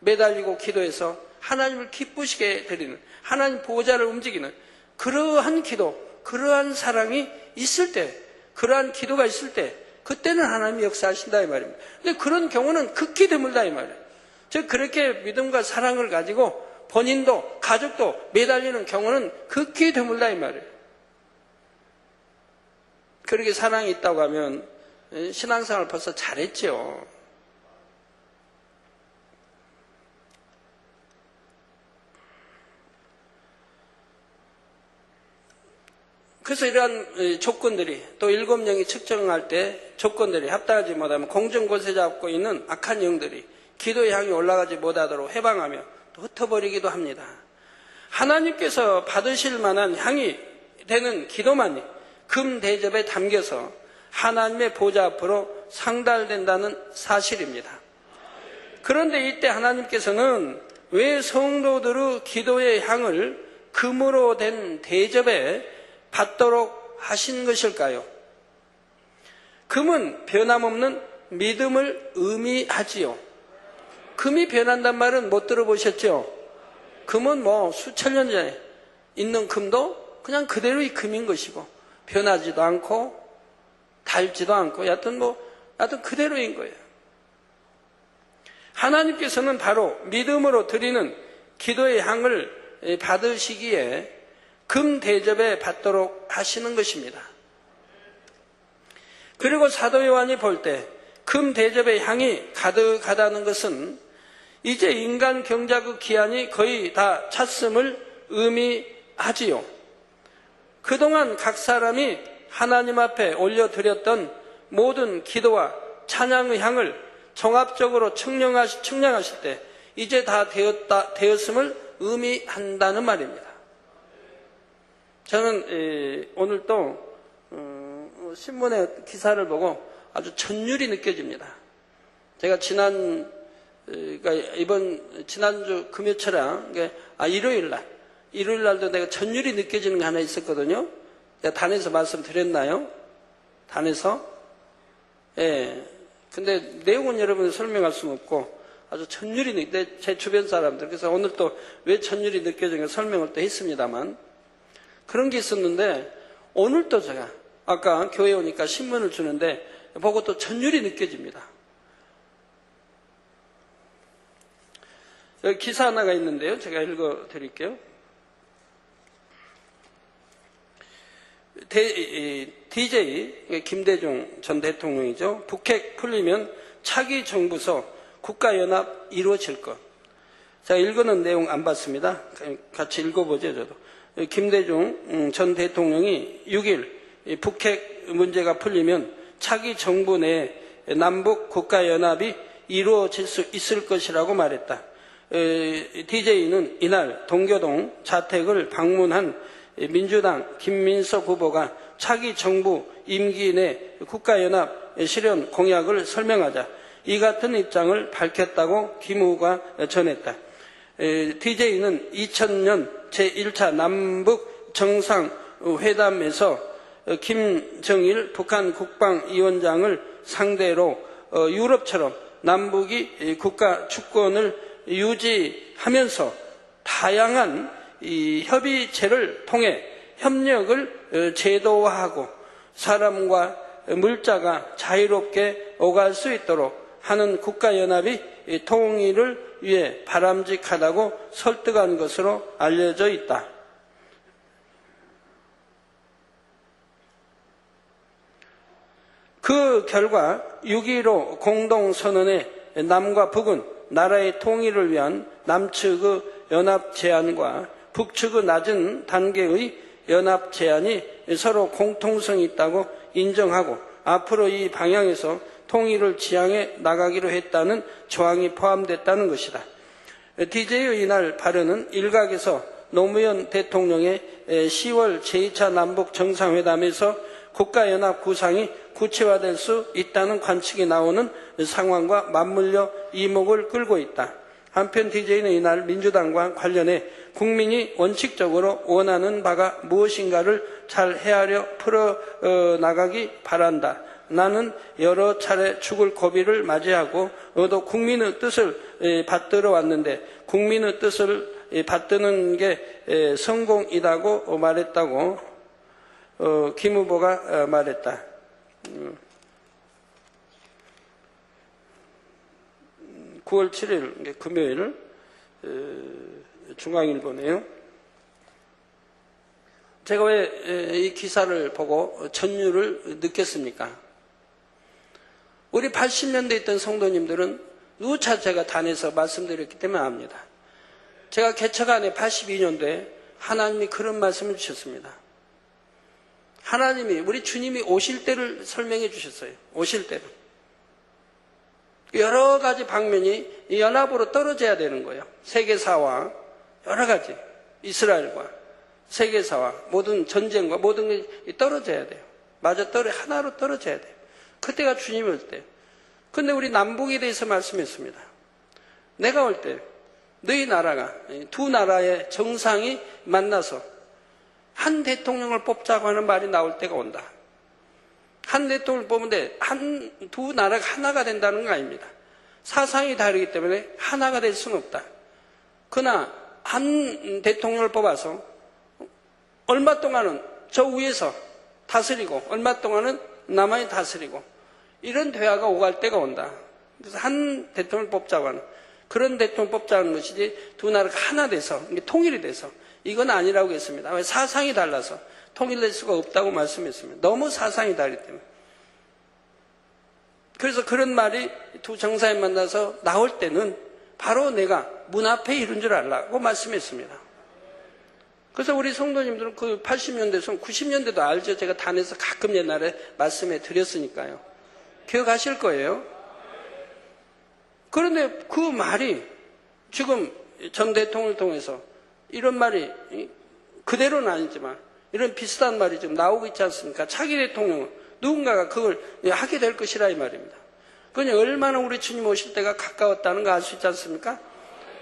매달리고 기도해서 하나님을 기쁘시게 드리는 하나님 보호자를 움직이는 그러한 기도, 그러한 사랑이 있을 때, 그러한 기도가 있을 때 그때는 하나님이 역사하신다 이 말입니다. 근데 그런 경우는 극히 드물다 이 말이에요. 즉 그렇게 믿음과 사랑을 가지고 본인도 가족도 매달리는 경우는 극히 드물다 이 말이에요. 그렇게 사랑이 있다고 하면 신앙생활 벌써 잘했죠. 그래서 이러한 조건들이 또 7명이 측정할 때 조건들이 합당하지 못하면 공정곳에 잡고 있는 악한 영들이 기도의 향이 올라가지 못하도록 해방하며 또 흩어버리기도 합니다. 하나님께서 받으실 만한 향이 되는 기도만이 금 대접에 담겨서 하나님의 보좌 앞으로 상달된다는 사실입니다. 그런데 이때 하나님께서는 왜 성도들의 기도의 향을 금으로 된 대접에 받도록 하신 것일까요? 금은 변함없는 믿음을 의미하지요. 금이 변한단 말은 못 들어보셨죠? 금은 뭐 수천 년 전에 있는 금도 그냥 그대로의 금인 것이고 변하지도 않고 닳지도 않고 여하튼 그대로인 거예요. 하나님께서는 바로 믿음으로 드리는 기도의 향을 받으시기에 금 대접에 받도록 하시는 것입니다. 그리고 사도 요한이 볼 때 금 대접의 향이 가득하다는 것은 이제 인간 경작의 기한이 거의 다 찼음을 의미하지요. 그동안 각 사람이 하나님 앞에 올려드렸던 모든 기도와 찬양의 향을 종합적으로 측량하실 때 이제 다 되었음을 의미한다는 말입니다. 저는 오늘 또 신문의 기사를 보고 아주 전율이 느껴집니다. 제가 지난주 금요철에 일요일 날도 내가 전율이 느껴지는 게 하나 있었거든요. 내가 단에서 말씀드렸나요? 단에서? 예. 근데 내용은 여러분이 설명할 수는 없고 아주 전율이 제 주변 사람들 그래서 오늘 또 왜 전율이 느껴지는가 설명을 또 했습니다만 그런 게 있었는데 오늘 또 제가 아까 교회 오니까 신문을 주는데 보고 또 전율이 느껴집니다. 여기 기사 하나가 있는데요. 제가 읽어 드릴게요. DJ 김대중 전 대통령이죠. 북핵 풀리면 차기 정부서 국가연합 이루어질 것. 제가 읽어놓은 내용 안 봤습니다. 같이 읽어보죠. 저도. 김대중 전 대통령이 6일 북핵 문제가 풀리면 차기 정부 내 남북 국가연합이 이루어질 수 있을 것이라고 말했다. DJ는 이날 동교동 자택을 방문한 민주당 김민석 후보가 차기 정부 임기 내 국가연합 실현 공약을 설명하자 이 같은 입장을 밝혔다고 김 후보가 전했다. DJ는 2000년 제1차 남북 정상회담에서 김정일 북한 국방위원장을 상대로 유럽처럼 남북이 국가 주권을 유지하면서 다양한 이 협의체를 통해 협력을 제도화하고 사람과 물자가 자유롭게 오갈 수 있도록 하는 국가연합이 통일을 위해 바람직하다고 설득한 것으로 알려져 있다. 그 결과 6.15 공동선언에 남과 북은 나라의 통일을 위한 남측의 연합 제안과 북측의 낮은 단계의 연합 제안이 서로 공통성이 있다고 인정하고 앞으로 이 방향에서 통일을 지향해 나가기로 했다는 조항이 포함됐다는 것이다. DJ의 이날 발언은 일각에서 노무현 대통령의 10월 제2차 남북 정상회담에서 국가연합 구상이 구체화될 수 있다는 관측이 나오는 상황과 맞물려 이목을 끌고 있다. 한편 DJ는 이날 민주당과 관련해 국민이 원칙적으로 원하는 바가 무엇인가를 잘 헤아려 풀어나가기 바란다. 나는 여러 차례 죽을 고비를 맞이하고 또 국민의 뜻을 받들어 왔는데 국민의 뜻을 받드는 게 성공이라고 말했다고 김 후보가 말했다. 9월 7일 금요일 중앙일보네요. 제가 왜 이 기사를 보고 전율을 느꼈습니까? 우리 80년대에 있던 성도님들은 누차 제가 단에서 말씀드렸기 때문에 압니다. 제가 개척안에 82년도에 하나님이 그런 말씀을 주셨습니다. 하나님이 우리 주님이 오실 때를 설명해 주셨어요. 오실 때를. 여러 가지 방면이 연합으로 떨어져야 되는 거예요. 세계사와 여러 가지 이스라엘과 세계사와 모든 전쟁과 모든 게 떨어져야 돼요. 하나로 떨어져야 돼요. 그때가 주님이 올 때. 근데 우리 남북에 대해서 말씀했습니다. 내가 올 때 너희 나라가 두 나라의 정상이 만나서 한 대통령을 뽑자고 하는 말이 나올 때가 온다. 한 대통령을 뽑는데 두 나라가 하나가 된다는 거 아닙니다. 사상이 다르기 때문에 하나가 될 수는 없다. 그러나 한 대통령을 뽑아서 얼마 동안은 저 위에서 다스리고 얼마 동안은 남한이 다스리고 이런 대화가 오갈 때가 온다. 그래서 한 대통령을 뽑자고 하는 그런 대통령을 뽑자는 것이지 두 나라가 하나 돼서 통일이 돼서 이건 아니라고 했습니다. 왜? 사상이 달라서 통일될 수가 없다고 말씀했습니다. 너무 사상이 다르기 때문에. 그래서 그런 말이 두 정상이 만나서 나올 때는 바로 내가 문 앞에 이른 줄 알라고 말씀했습니다. 그래서 우리 성도님들은 그 80년대, 90년대도 알죠. 제가 단에서 가끔 옛날에 말씀해 드렸으니까요. 기억하실 거예요. 그런데 그 말이 지금 전 대통령을 통해서 이런 말이 그대로는 아니지만 이런 비슷한 말이 지금 나오고 있지 않습니까? 차기 대통령은 누군가가 그걸 하게 될 것이라 이 말입니다. 그러니 얼마나 우리 주님 오실 때가 가까웠다는 거 알 수 있지 않습니까?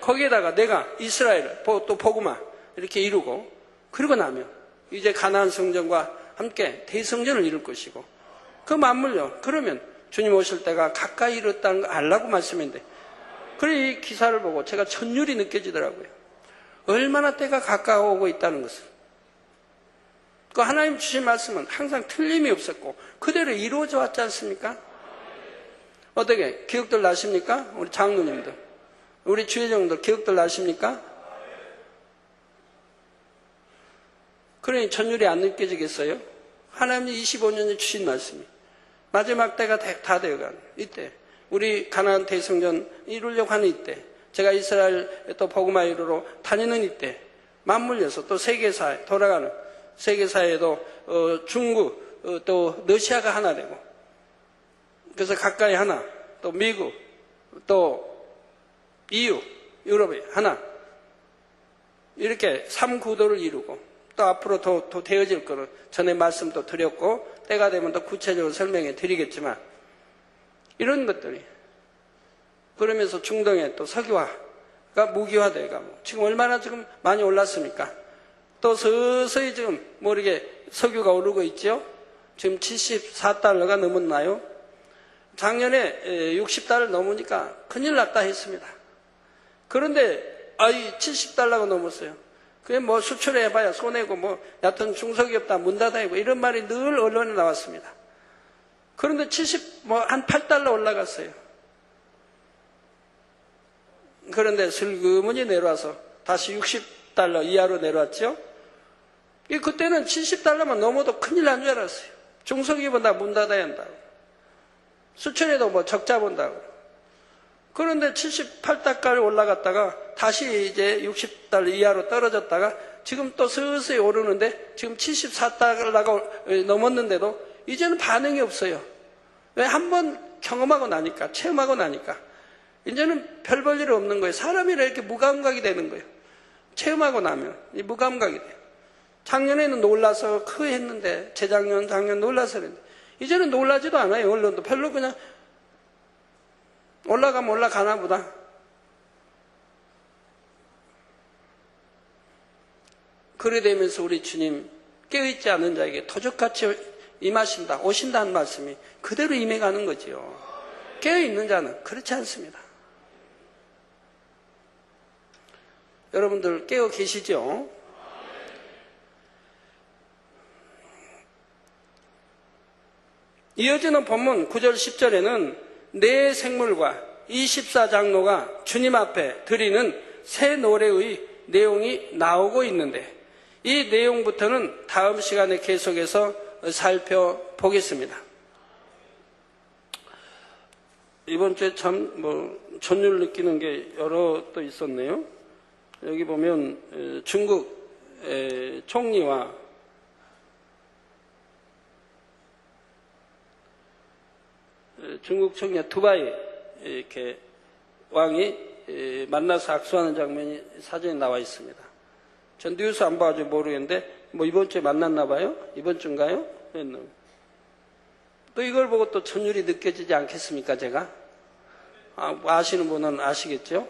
거기에다가 내가 이스라엘을 또 복음화 이렇게 이루고 그러고 나면 이제 가나안 성전과 함께 대성전을 이룰 것이고 그 맞물려 그러면 주님 오실 때가 가까이 이뤘다는 거 알라고 말씀했는데 그래 이 기사를 보고 제가 전율이 느껴지더라고요. 얼마나 때가 가까워오고 있다는 것을. 그 하나님 주신 말씀은 항상 틀림이 없었고 그대로 이루어져 왔지 않습니까? 어떻게 기억들 나십니까? 우리 장로님들, 우리 주회장들 기억들 나십니까? 그러니 전율이 안 느껴지겠어요? 하나님이 25년에 주신 말씀이 마지막 때가 다 되어가는 이때 우리 가나안 대성전 이루려고 하는 이때 제가 이스라엘 또 복음화 이루러 다니는 이때 맞물려서 또 세계사에 돌아가는 세계사에도 중국 또 러시아가 하나 되고 그래서 가까이 하나 또 미국 또 EU 유럽이 하나 이렇게 3구도를 이루고 또 앞으로 더 되어질 거는 전에 말씀도 드렸고 때가 되면 더 구체적으로 설명해 드리겠지만 이런 것들이 그러면서 중동에 또 석유화가 무기화돼가고 지금 얼마나 지금 많이 올랐습니까? 또 서서히 지금 모르게 석유가 오르고 있죠. 지금 74달러가 넘었나요? 작년에 60달러 넘으니까 큰일 났다 했습니다. 그런데 70달러가 넘었어요. 그게 뭐 수출해봐야 손해고 뭐 여하튼 중소기업 다 문 닫아야고 이런 말이 늘 언론에 나왔습니다. 그런데 한 8달러 올라갔어요. 그런데 슬그머니 내려와서 다시 60달러 이하로 내려왔죠. 그때는 70달러만 넘어도 큰일 난 줄 알았어요. 중소기업은 다 문 닫아야 한다고. 수출해도 뭐 적자 본다고. 그런데 78달러까지 올라갔다가 다시 이제 60달러 이하로 떨어졌다가 지금 또 서서히 오르는데 지금 74달러가 넘었는데도 이제는 반응이 없어요. 왜? 한번 경험하고 나니까, 체험하고 나니까. 이제는 별 볼 일 없는 거예요. 사람이라 이렇게 무감각이 되는 거예요. 체험하고 나면 이 무감각이 돼요. 작년에는 놀라서 했는데, 작년 놀라서 했는데, 이제는 놀라지도 않아요. 언론도 별로 그냥 올라가면 올라가나 보다. 그래 되면서 우리 주님 깨어있지 않은 자에게 도적같이 임하신다, 오신다는 말씀이 그대로 임해가는 거지요. 깨어있는 자는 그렇지 않습니다. 여러분들 깨어 계시죠? 이어지는 본문 9절 10절에는 네 생물과 24장로가 주님 앞에 드리는 새 노래의 내용이 나오고 있는데 이 내용부터는 다음 시간에 계속해서 살펴보겠습니다. 이번 주에 참 전율 느끼는 게 여러 또 있었네요. 여기 보면 중국 총리와 중국 총리와 두바이 이렇게 왕이 만나서 악수하는 장면이 사진에 나와 있습니다. 전 뉴스 안 봐가지고 모르겠는데 이번 주에 만났나 봐요? 이번 주인가요? 또 이걸 보고 또 전율이 느껴지지 않겠습니까? 제가 아시는 분은 아시겠죠?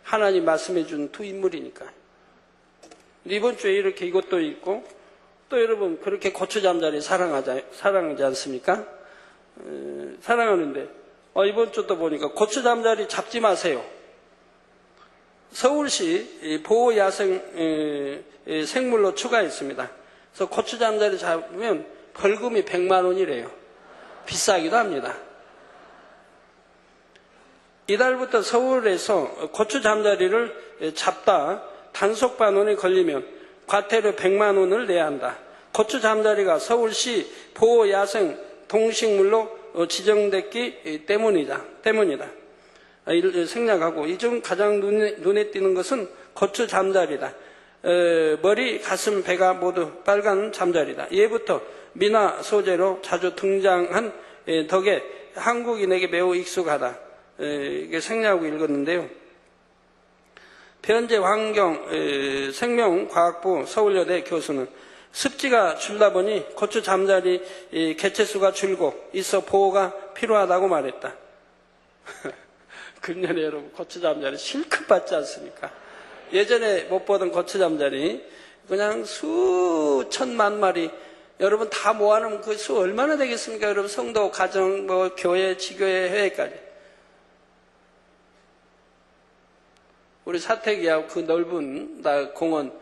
하나님 말씀해 준 두 인물이니까. 이번 주에 이렇게 이것도 있고 또 여러분 그렇게 고추 잠자리 사랑하지 않습니까? 사랑하는데 이번 주도 보니까 고추 잠자리 잡지 마세요. 서울시 보호야생 생물로 추가했습니다. 그래서 고추 잠자리 잡으면 벌금이 100만 원이래요. 비싸기도 합니다. 이달부터 서울에서 고추 잠자리를 잡다 단속 반원에 걸리면 과태료 100만 원을 내야 한다. 고추 잠자리가 서울시 보호야생 동식물로 지정됐기 때문이다. 이를 생략하고 이 중 가장 눈에 띄는 것은 고추 잠자리다. 머리, 가슴, 배가 모두 빨간 잠자리다. 예부터 미나 소재로 자주 등장한 덕에 한국인에게 매우 익숙하다. 이게 생략하고 읽었는데요. 변재 환경 생명과학부 서울여대 교수는 습지가 줄다 보니 고추 잠자리 개체수가 줄고 있어 보호가 필요하다고 말했다. 금년에 여러분 고추 잠자리 실컷 봤지 않습니까? 예전에 못 보던 고추 잠자리 그냥 수천만 마리 여러분 다 모아놓으면 그 수 얼마나 되겠습니까? 여러분 성도, 가정, 교회, 지교회, 회회까지. 우리 사택이하고 그 넓은 공원,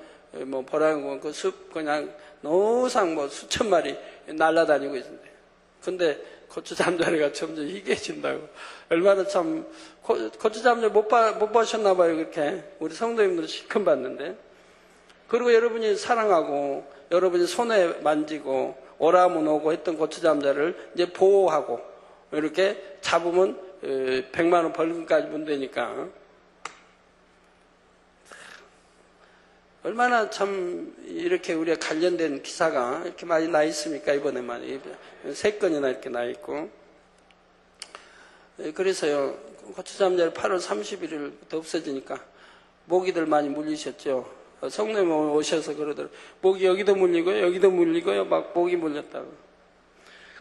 보라공원 그 숲 그냥 노상 수천 마리 날아다니고 있는데. 근데 고추 잠자리가 점점 희귀해진다고. 얼마나 참 고추 잠자리 못 보셨나 봐요. 그렇게 우리 성도님들 실컷 봤는데. 그리고 여러분이 사랑하고 여러분이 손에 만지고 오라면 오고 했던 고추 잠자리를 이제 보호하고 이렇게 잡으면 100만 원 벌금까지 문대니까. 얼마나 참 이렇게 우리가 관련된 기사가 이렇게 많이 나 있습니까? 이번에만 3건이나 이렇게 나 있고. 그래서요 고추 잠자리 8월 31일부터 없어지니까 모기들 많이 물리셨죠. 성도님 오셔서 그러더라고요. 모기 여기도 물리고요 여기도 물리고요 막 모기 물렸다고.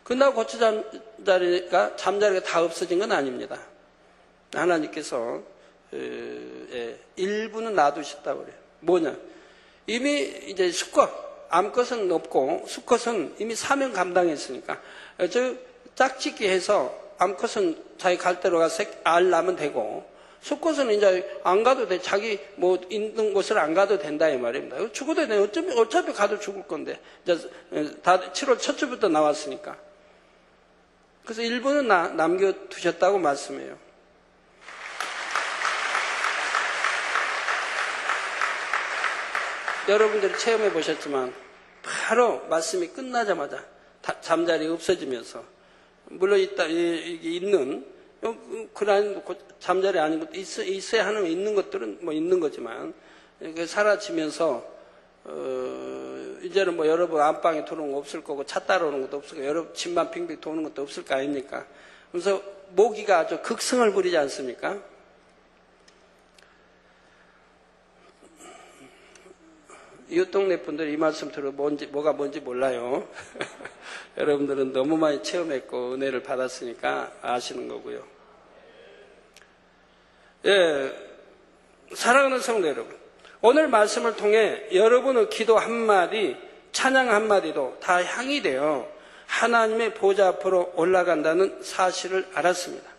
그런다고 고추 잠자리가 다 없어진 건 아닙니다. 하나님께서 일부는 놔두셨다고 그래요. 뭐냐? 이미 이제 수컷, 암컷은 없고 수컷은 이미 사명 감당했으니까 짝짓기 해서 암컷은 자기 갈 대로 가서 알 낳으면 되고 수컷은 이제 안 가도 돼. 자기 있는 곳을 안 가도 된다 이 말입니다. 죽어도 돼. 어차피 가도 죽을 건데 이제 다 7월 첫 주부터 나왔으니까. 그래서 일부는 남겨두셨다고 말씀해요. 여러분들이 체험해 보셨지만 바로 말씀이 끝나자마자 잠자리 없어지면서 물론 있는 그런 잠자리 아닌 것도 있어야 하는 있는 것들은 있는 거지만 사라지면서 이제는 여러분 안방에 들어오는 거 없을 거고 차 따라오는 것도 없을 거고 여러분 집만 빙빙 도는 것도 없을 거 아닙니까? 그래서 모기가 아주 극성을 부리지 않습니까? 이웃 동네 분들이 이 말씀 들어 뭐가 뭔지 몰라요. 여러분들은 너무 많이 체험했고 은혜를 받았으니까 아시는 거고요. 예, 사랑하는 성도 여러분, 오늘 말씀을 통해 여러분의 기도 한마디, 찬양 한마디도 다 향이 되어 하나님의 보좌 앞으로 올라간다는 사실을 알았습니다.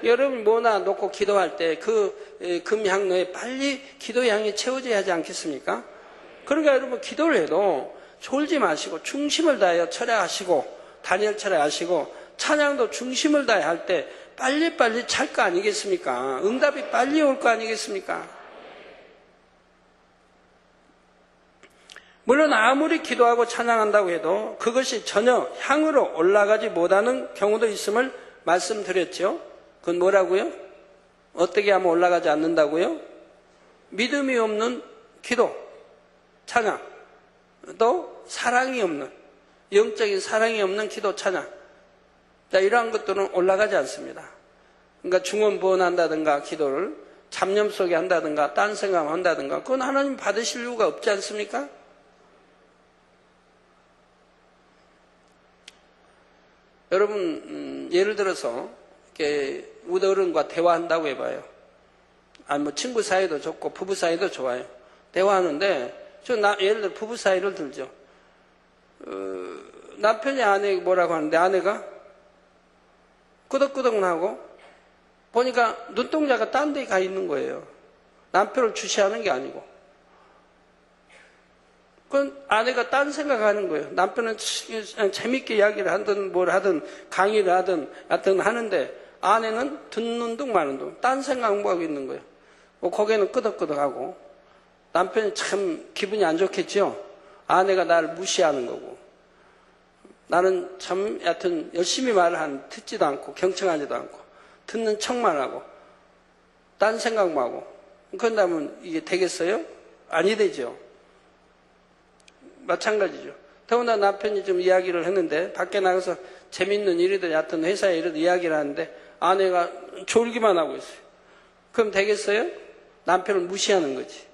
여러분 뭐나 놓고 기도할 때 그 금향로에 빨리 기도의 향이 채워져야 하지 않겠습니까? 그러니까 여러분 기도를 해도 졸지 마시고 중심을 다하여 철야하시고 다니엘 철야하시고 찬양도 중심을 다해 할 때 빨리빨리 찰 거 아니겠습니까? 응답이 빨리 올 거 아니겠습니까? 물론 아무리 기도하고 찬양한다고 해도 그것이 전혀 향으로 올라가지 못하는 경우도 있음을 말씀드렸죠. 그건 뭐라고요? 어떻게 하면 올라가지 않는다고요? 믿음이 없는 기도, 찬양, 또 사랑이 없는, 영적인 사랑이 없는 기도, 찬양, 이러한 것들은 올라가지 않습니다. 그러니까 중언부언한다든가 기도를 잡념 속에 한다든가 딴 생각한다든가 그건 하나님 받으실 이유가 없지 않습니까? 여러분 예를 들어서 이렇게 우리 어른과 대화한다고 해봐요. 아니 뭐 친구 사이도 좋고 부부 사이도 좋아요. 대화하는데 예를 들어 부부 사이를 들죠. 남편이 아내에게 뭐라고 하는데 아내가 끄덕끄덕하고 보니까 눈동자가 딴 데 가 있는 거예요. 남편을 주시하는 게 아니고. 그건 아내가 딴 생각하는 거예요. 남편은 재밌게 이야기를 하든 뭘 하든 강의를 하든 하는데 아내는 듣는 둥 마는 둥 딴 생각하고 있는 거예요. 고개는 끄덕끄덕하고 남편이 참 기분이 안 좋겠죠. 아내가 나를 무시하는 거고 나는 참 여하튼 열심히 말을 듣지도 않고 경청하지도 않고 듣는 척만 하고 딴 생각만 하고 그런다면 이게 되겠어요? 아니 되죠. 마찬가지죠. 더군다나 남편이 좀 이야기를 했는데 밖에 나가서 재밌는 일이든 얕은 회사에 일이든 이야기를 하는데 아내가 졸기만 하고 있어요. 그럼 되겠어요? 남편을 무시하는 거지.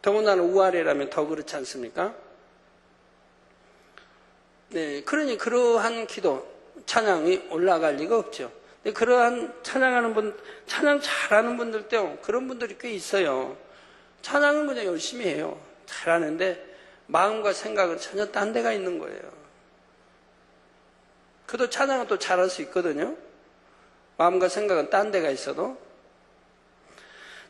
더군다나 우아래라면 더 그렇지 않습니까? 네, 그러니 그러한 기도, 찬양이 올라갈 리가 없죠. 근데 그러한 찬양하는 분, 찬양 잘하는 분들도 그런 분들이 꽤 있어요. 찬양은 그냥 열심히 해요. 잘하는데 마음과 생각은 전혀 딴 데가 있는 거예요. 그래도 찬양은 또 잘할 수 있거든요. 마음과 생각은 딴 데가 있어도.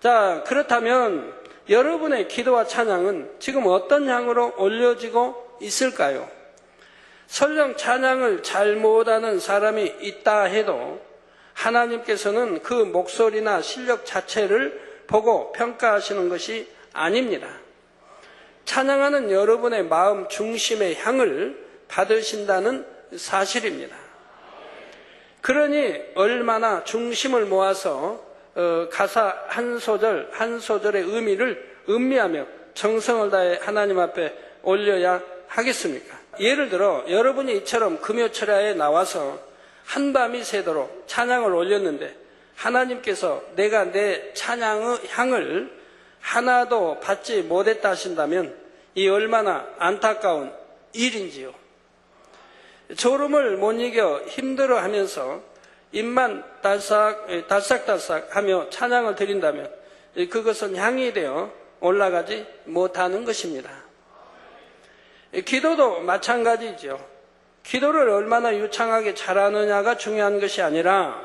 자, 그렇다면 여러분의 기도와 찬양은 지금 어떤 향으로 올려지고 있을까요? 설령 찬양을 잘 못하는 사람이 있다 해도 하나님께서는 그 목소리나 실력 자체를 보고 평가하시는 것이 아닙니다. 찬양하는 여러분의 마음 중심의 향을 받으신다는 사실입니다. 그러니 얼마나 중심을 모아서 가사 한 소절 한 소절의 의미를 음미하며 정성을 다해 하나님 앞에 올려야 하겠습니까? 예를 들어 여러분이 이처럼 금요철야에 나와서 한밤이 새도록 찬양을 올렸는데 하나님께서 내가 내 찬양의 향을 하나도 받지 못했다 하신다면 이 얼마나 안타까운 일인지요. 졸음을 못 이겨 힘들어하면서 입만 달싹달싹 하며 찬양을 드린다면 그것은 향이 되어 올라가지 못하는 것입니다. 기도도 마찬가지죠. 기도를 얼마나 유창하게 잘하느냐가 중요한 것이 아니라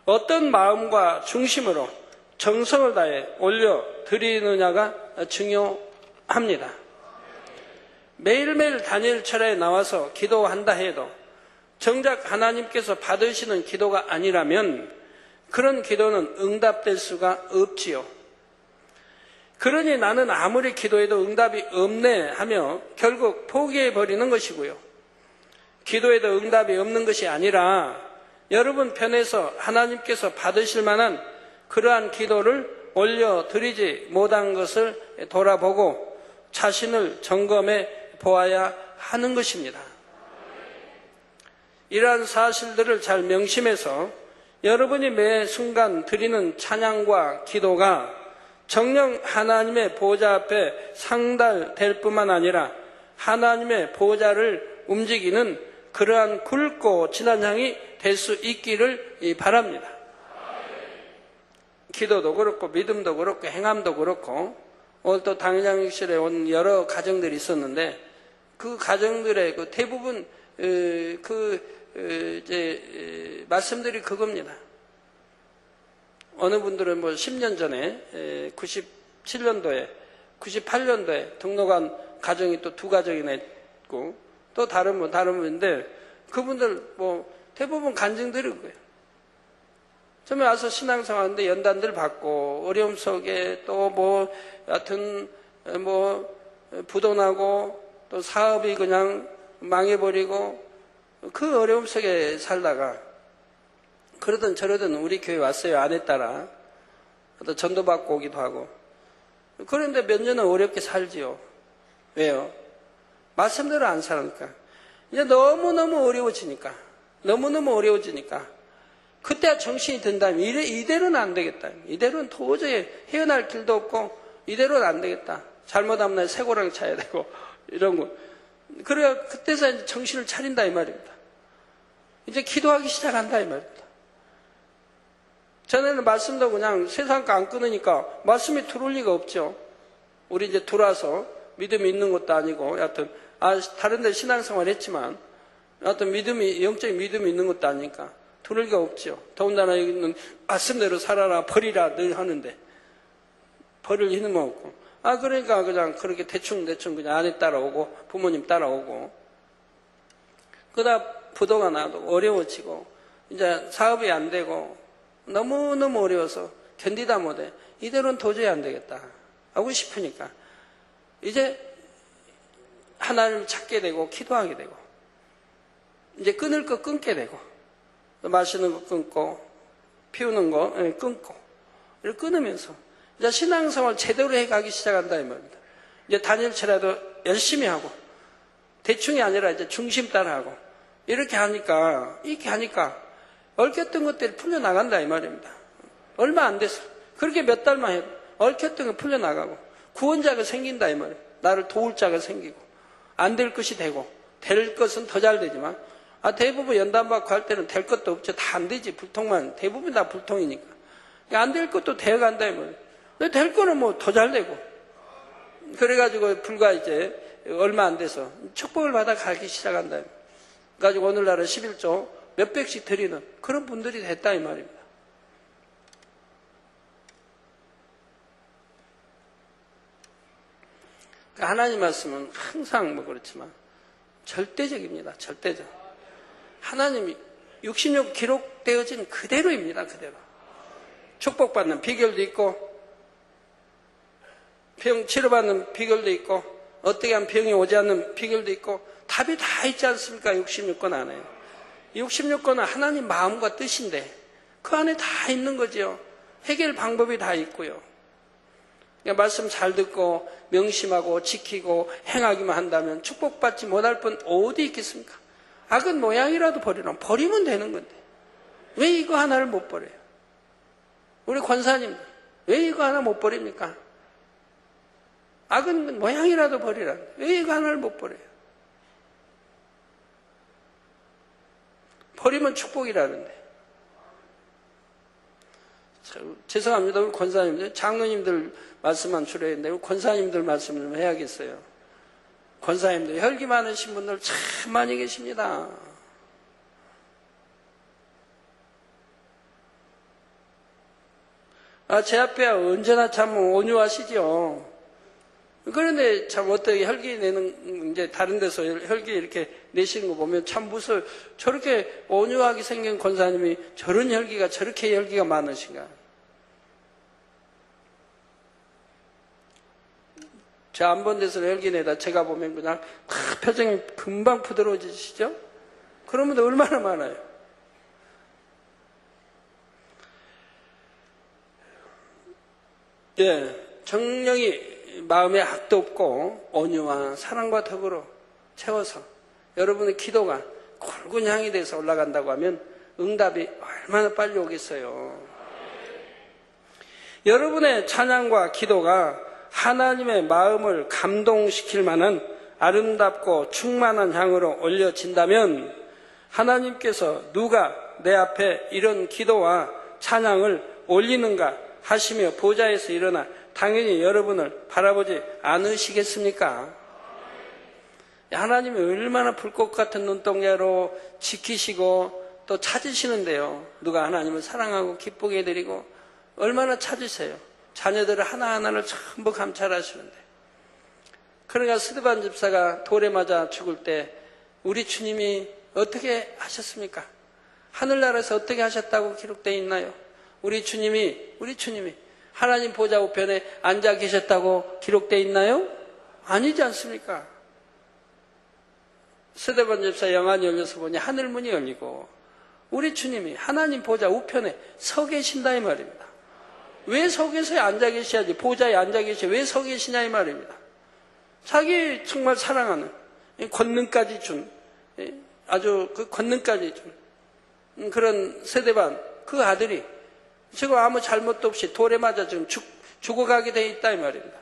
어떤 마음과 중심으로 정성을 다해 올려드리느냐가 중요합니다. 매일매일 다니엘 철야에 나와서 기도한다 해도 정작 하나님께서 받으시는 기도가 아니라면 그런 기도는 응답될 수가 없지요. 그러니 나는 아무리 기도해도 응답이 없네 하며 결국 포기해버리는 것이고요. 기도해도 응답이 없는 것이 아니라 여러분 편에서 하나님께서 받으실 만한 그러한 기도를 올려드리지 못한 것을 돌아보고 자신을 점검해 보아야 하는 것입니다. 이러한 사실들을 잘 명심해서 여러분이 매 순간 드리는 찬양과 기도가 정녕 하나님의 보좌 앞에 상달될 뿐만 아니라 하나님의 보좌를 움직이는 그러한 굵고 진한 향이 될 수 있기를 바랍니다. 기도도 그렇고 믿음도 그렇고 행함도 그렇고 오늘 또 당장실에 온 여러 가정들이 있었는데 그 가정들의 그 대부분 말씀들이 그겁니다. 어느 분들은 뭐 10년 전에 97년도에 98년도에 등록한 가정이 또 2가정이나 있고 또 다른 분인데 그분들 뭐 대부분 간증들이 그거예요. 처음에 와서 신앙생활하는데 연단들 받고 어려움 속에 또 뭐 여하튼 뭐 부도나고 또 사업이 그냥 망해버리고 그 어려움 속에 살다가 그러든 저러든 우리 교회 왔어요. 아내 따라 또 전도 받고 오기도 하고 그런데 몇 년은 어렵게 살지요. 왜요? 말씀대로 안 살니까 이제 너무너무 어려워지니까 그때 정신이 든다면 이대로는 안 되겠다. 이대로는 도저히 헤어날 길도 없고 이대로는 안 되겠다. 잘못하면 날 쇠고랑 차야 되고 이런 거. 그래야 그때서 이제 정신을 차린다 이 말입니다. 이제 기도하기 시작한다 이 말입니다. 전에는 말씀도 그냥 세상 거 안 끊으니까 말씀이 들어올 리가 없죠. 우리 이제 들어와서 믿음이 있는 것도 아니고 여하튼 다른 데 신앙생활 했지만 여하튼 영적인 믿음이 있는 것도 아니니까 들어올 리가 없죠. 더군다나 여기는 말씀대로 살아라 버리라 늘 하는데 버릴 힘은 없고 그러니까 그냥 그렇게 대충 그냥 아내 따라오고 부모님 따라오고 그러다 부도가 나도 어려워지고 이제 사업이 안 되고 너무너무 어려워서 견디다 못해 이대로는 도저히 안 되겠다 하고 싶으니까 이제 하나님을 찾게 되고 기도하게 되고 이제 끊을 거 끊게 되고 마시는 거 끊고 피우는 거 끊고 이렇게 끊으면서 이제 신앙생활 제대로 해가기 시작한다 이 말입니다. 이제 단일체라도 열심히 하고 대충이 아니라 이제 중심 따라하고 이렇게 하니까 얽혔던 것들이 풀려나간다 이 말입니다. 얼마 안 돼서 그렇게 몇 달만 해도 얽혔던 게 풀려나가고 구원자가 생긴다 이 말이에요. 나를 도울 자가 생기고 안 될 것이 되고 될 것은 더 잘 되지만 대부분 연단받고 할 때는 될 것도 없죠. 다 안 되지. 불통만 대부분 다 불통이니까 안 될 것도 되어간다 이 말이에요. 될 거는 뭐 더 잘 되고 그래가지고 불과 이제 얼마 안 돼서 축복을 받아 가기 시작한다. 그래가지고 오늘날은 11조 몇백씩 드리는 그런 분들이 됐다 이 말입니다. 하나님 말씀은 항상 뭐 그렇지만 절대적입니다. 절대적. 하나님이 66 기록되어진 그대로입니다. 그대로. 축복받는 비결도 있고 병 치료받는 비결도 있고 어떻게 하면 병이 오지 않는 비결도 있고 답이 다 있지 않습니까? 66권 안에. 66권은 하나님 마음과 뜻인데 그 안에 다 있는 거죠. 해결 방법이 다 있고요. 그러니까 말씀 잘 듣고 명심하고 지키고 행하기만 한다면 축복받지 못할 분 어디 있겠습니까? 악은 모양이라도 버리면 되는 건데 왜 이거 하나를 못 버려요? 우리 권사님들 왜 이거 하나 못 버립니까? 악은 모양이라도 버리라는데 왜 이거 하나를 못 버려요? 버리면 축복이라는데. 죄송합니다. 우리 권사님들, 장로님들 말씀만 줄여야겠는데 우리 권사님들 말씀을 좀 해야겠어요. 권사님들 혈기 많으신 분들 참 많이 계십니다. 제 앞에 언제나 참 온유하시죠. 그런데 참 어떻게 혈기 내는, 이제 다른 데서 혈기 이렇게 내시는 거 보면 참 무서워요. 저렇게 온유하게 생긴 권사님이 저런 혈기가, 저렇게 혈기가 많으신가. 저 안 본 데서 혈기 내다 제가 보면 그냥 표정이 금방 부드러워지시죠? 그러면 얼마나 많아요. 정령이 마음에 악도 없고 온유와 사랑과 덕으로 채워서 여러분의 기도가 굵은 향이 돼서 올라간다고 하면 응답이 얼마나 빨리 오겠어요. 여러분의 찬양과 기도가 하나님의 마음을 감동시킬 만한 아름답고 충만한 향으로 올려진다면 하나님께서 누가 내 앞에 이런 기도와 찬양을 올리는가 하시며 보좌에서 일어나 당연히 여러분을 바라보지 않으시겠습니까? 하나님이 얼마나 불꽃 같은 눈동자로 지키시고 또 찾으시는데요. 누가 하나님을 사랑하고 기쁘게 해드리고 얼마나 찾으세요. 자녀들을 하나하나를 전부 감찰하시는데. 그러니까 스데반 집사가 돌에 맞아 죽을 때 우리 주님이 어떻게 하셨습니까? 하늘나라에서 어떻게 하셨다고 기록되어 있나요? 우리 주님이 하나님 보좌 우편에 앉아 계셨다고 기록되어 있나요? 아니지 않습니까? 스데반 집사 영안이 열려서 보니 하늘문이 열리고 우리 주님이 하나님 보좌 우편에 서 계신다 이 말입니다. 왜 서 계세요? 앉아 계셔야지. 보좌에 앉아 계셔. 왜 서 계시냐 이 말입니다. 자기 정말 사랑하는 권능까지 준 아주 그 권능까지 준 그런 스데반 그 아들이 지금 아무 잘못도 없이 돌에 맞아 지금 죽어가게 돼 있다 이 말입니다.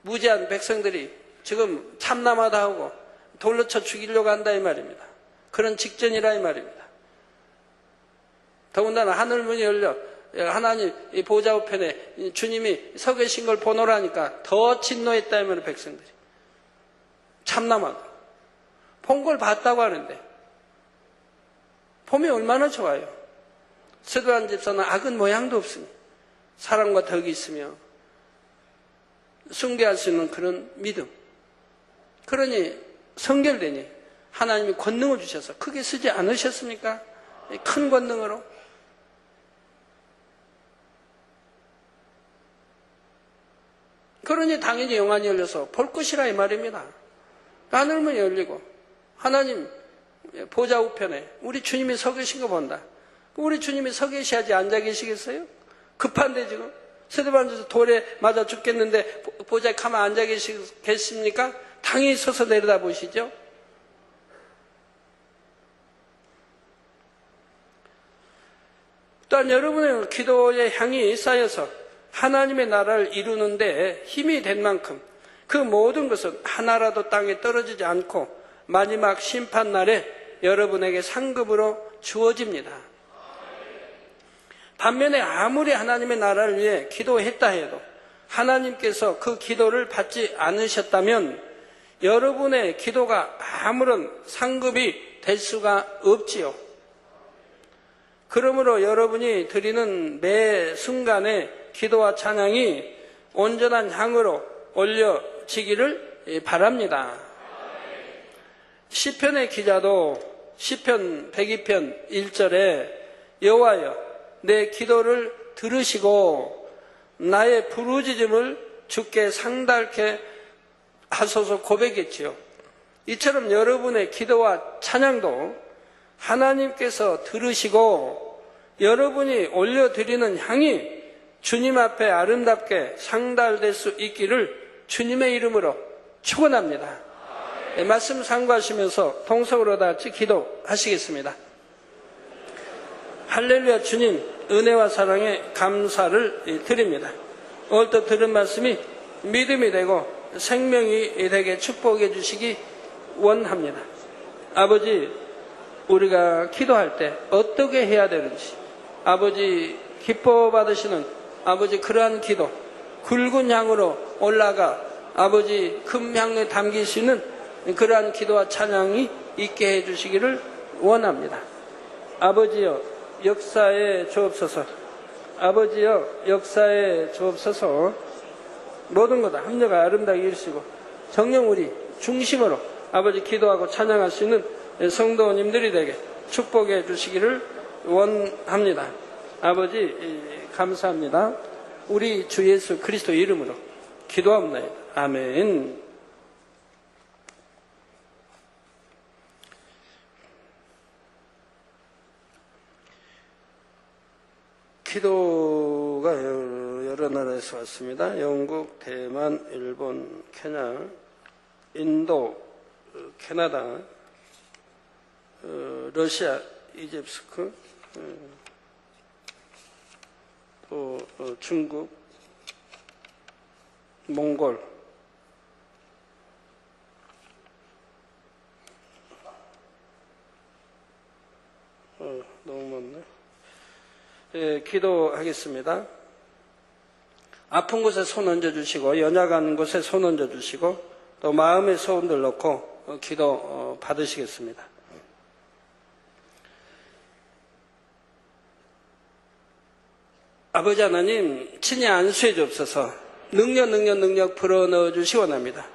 무지한 백성들이 지금 참남하다 하고 돌로 쳐 죽이려고 한다 이 말입니다. 그런 직전이라 이 말입니다. 더군다나 하늘문이 열려 하나님 이 보좌 우편에 주님이 서 계신 걸 보노라니까 더 진노했다 이 말이에요. 백성들이 참남하고 본 걸 봤다고 하는데 봄이 얼마나 좋아요. 스데반 집사는 악은 모양도 없으니 사랑과 덕이 있으며 숭배할 수 있는 그런 믿음. 그러니 성결되니 하나님이 권능을 주셔서 크게 쓰지 않으셨습니까? 큰 권능으로. 그러니 당연히 영안이 열려서 볼 것이라 이 말입니다. 하늘문이 열리고 하나님 보좌 우편에 우리 주님이 서 계신 거 본다. 우리 주님이 서 계셔야지 앉아 계시겠어요? 급한데 지금 스데반에서 돌에 맞아 죽겠는데 보좌에 가만 앉아 계십니까? 당연히 서서 내려다 보시죠. 또한 여러분의 기도의 향이 쌓여서 하나님의 나라를 이루는데 힘이 된 만큼 그 모든 것은 하나라도 땅에 떨어지지 않고 마지막 심판날에 여러분에게 상급으로 주어집니다. 반면에 아무리 하나님의 나라를 위해 기도했다 해도 하나님께서 그 기도를 받지 않으셨다면 여러분의 기도가 아무런 상급이 될 수가 없지요. 그러므로 여러분이 드리는 매 순간의 기도와 찬양이 온전한 향으로 올려지기를 바랍니다. 시편의 기자도 시편 102편 1절에 여호와여 내 기도를 들으시고 나의 부르짖음을 주께 상달케 하소서 고백했지요. 이처럼 여러분의 기도와 찬양도 하나님께서 들으시고 여러분이 올려드리는 향이 주님 앞에 아름답게 상달될 수 있기를 주님의 이름으로 축원합니다. 네, 말씀 상고하시면서 통성으로 다 같이 기도하시겠습니다. 할렐루야. 주님 은혜와 사랑에 감사를 드립니다. 오늘 또 들은 말씀이 믿음이 되고 생명이 되게 축복해 주시기 원합니다. 아버지, 우리가 기도할 때 어떻게 해야 되는지 아버지 기뻐 받으시는 아버지 그러한 기도 굵은 향으로 올라가 아버지 금향에 담기시는 그러한 기도와 찬양이 있게 해주시기를 원합니다. 아버지여 역사에 주옵소서. 아버지여 역사에 주옵소서. 모든 것 합력을 아름다게 이루시고 정녕 우리 중심으로 아버지 기도하고 찬양할 수 있는 성도님들이 되게 축복해 주시기를 원합니다. 아버지 감사합니다. 우리 주 예수 그리스도 이름으로 기도합니다. 아멘. 기도가 여러 나라에서 왔습니다. 영국, 대만, 일본, 케냐, 인도, 캐나다, 러시아, 이집스크, 또 중국, 몽골, 너무 많네. 예, 기도하겠습니다. 아픈 곳에 손 얹어주시고 연약한 곳에 손 얹어주시고 또 마음의 소원들 넣고 기도 받으시겠습니다. 아버지 하나님 친히 안수해 주옵소서. 능력 불어넣어 주시 원합니다.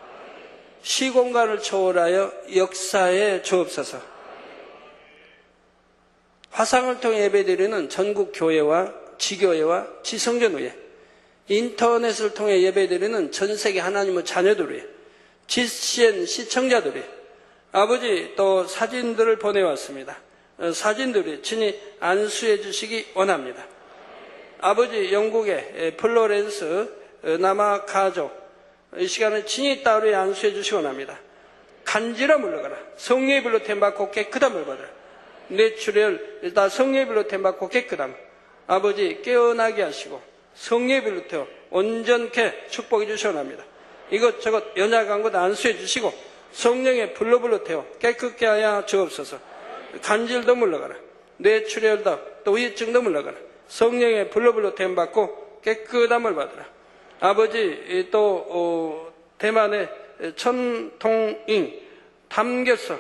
시공간을 초월하여 역사에 주옵소서. 화상을 통해 예배드리는 전국 교회와 지교회와 지성전 위에, 인터넷을 통해 예배드리는 전세계 하나님의 자녀들 위에, GCN 시청자들 위에 아버지 또 사진들을 보내왔습니다. 사진들이 친히 안수해 주시기 원합니다. 아버지 영국의 플로렌스 남아 가족 이 시간에 친히 따로 안수해 주시기 원합니다. 간지라 물러가라. 성령의 불로 템받고 깨끗함을 받으라. 뇌출혈 다 성령의 불로 템받고 깨끗함. 아버지 깨어나게 하시고 성령의 불로 태워 온전케 축복해 주시기 원합니다. 이것저것 연약한 것 안수해 주시고 성령의 불로 태워 깨끗게 하여 주옵소서. 간질도 물러가라. 뇌출혈도 또 우울증도 물러가라. 성령의 불로 템받고 깨끗함을 받으라. 아버지 또 대만의 천통잉 담겼어.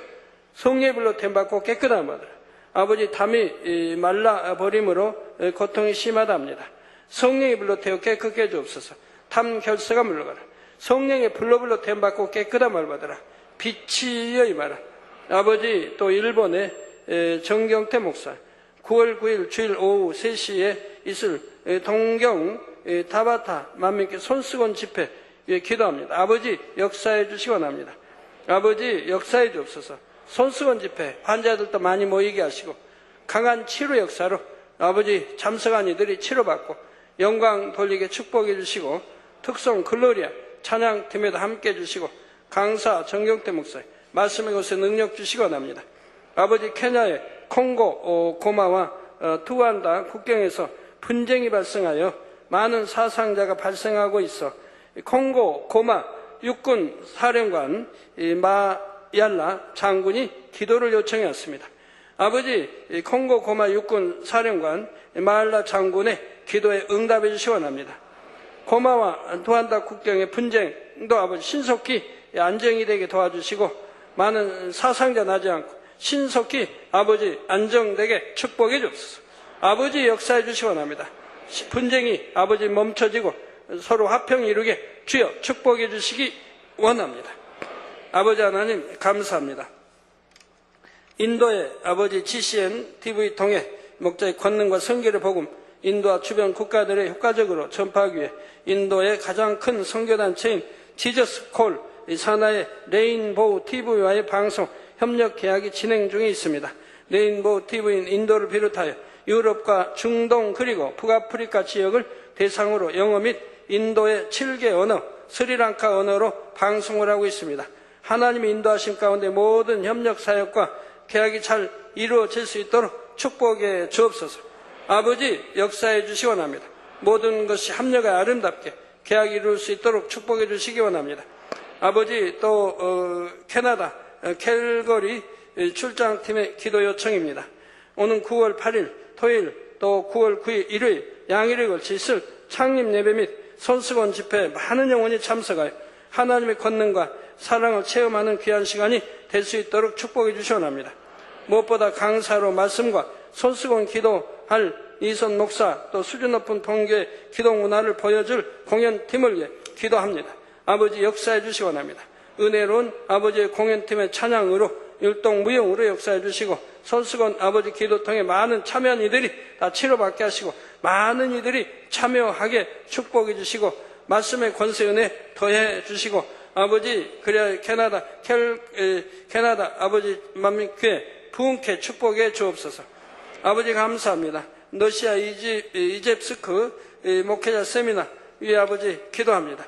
성령의 불로 템받고 깨끗함을 받으라. 아버지 담이 말라버림으로 고통이 심하답니다. 성령의 불로 태워 깨끗게 해주옵소서. 담 결석가 물러가라. 성령의 불로 템받고 깨끗함을 받으라. 빛이여 임하라. 아버지 또 일본의 정경태 목사 9월 9일 주일 오후 3시에 있을 동경 타바타 만민께 손수건 집회 기도합니다. 아버지 역사해 주시기 원합니다. 아버지 역사해 주옵소서. 손수건 집회 환자들도 많이 모이게 하시고 강한 치료 역사로 아버지 참석한 이들이 치료받고 영광 돌리게 축복해 주시고 특송 글로리아 찬양팀에도 함께 해 주시고 강사 정경태 목사 말씀의 곳에 능력 주시기 원합니다. 아버지 케냐의 콩고 고마와 투안다 국경에서 분쟁이 발생하여 많은 사상자가 발생하고 있어 콩고 고마 육군 사령관 마얄라 장군이 기도를 요청했습니다. 아버지 콩고 고마 육군 사령관 마얄라 장군의 기도에 응답해 주시기 원합니다. 고마와 투안다 국경의 분쟁도 아버지 신속히 안정이 되게 도와주시고 많은 사상자 나지 않고 신속히 아버지 안정되게 축복해 주옵소서. 아버지 역사해 주시기 원합니다. 분쟁이 아버지 멈춰지고 서로 화평이 이루게 주여 축복해 주시기 원합니다. 아버지 하나님 감사합니다. 인도의 아버지 GCN TV 통해 목자의 권능과 선교의 복음 인도와 주변 국가들의 효과적으로 전파하기 위해 인도의 가장 큰 선교단체인 지저스콜 산하의 레인보우 TV와의 방송 협력 계약이 진행 중에 있습니다. 레인보우 TV는 인도를 비롯하여 유럽과 중동 그리고 북아프리카 지역을 대상으로 영어 및 인도의 7개 언어, 스리랑카 언어로 방송을 하고 있습니다. 하나님의 인도하심 가운데 모든 협력 사역과 계약이 잘 이루어질 수 있도록 축복해 주옵소서. 아버지 역사해 주시기 원합니다. 모든 것이 합력에 아름답게 계약이 이룰 수 있도록 축복해 주시기 원합니다. 아버지 또 캐나다 캘거리 출장팀의 기도 요청입니다. 오는 9월 8일 토요일 또 9월 9일 일요일 양일에 걸쳐 있을 창립 예배 및 손수건 집회에 많은 영혼이 참석하여 하나님의 권능과 사랑을 체험하는 귀한 시간이 될 수 있도록 축복해 주시기 원합니다. 무엇보다 강사로 말씀과 손수건 기도할 이선 목사 또 수준 높은 동교의 기도 문화를 보여줄 공연팀을 위해 기도합니다. 아버지 역사해 주시기 원합니다. 은혜로운 아버지의 공연팀의 찬양으로 율동무용으로 역사해 주시고 손수건 아버지 기도 통해 많은 참여한 이들이 다 치료받게 하시고 많은 이들이 참여하게 축복해 주시고 말씀의 권세 은혜 더해 주시고 아버지 그래야 캐나다 아버지 만민교회 부흥케 축복해 주옵소서. 아버지 감사합니다. 러시아 이잽스크 목회자 세미나 위에 아버지 기도합니다.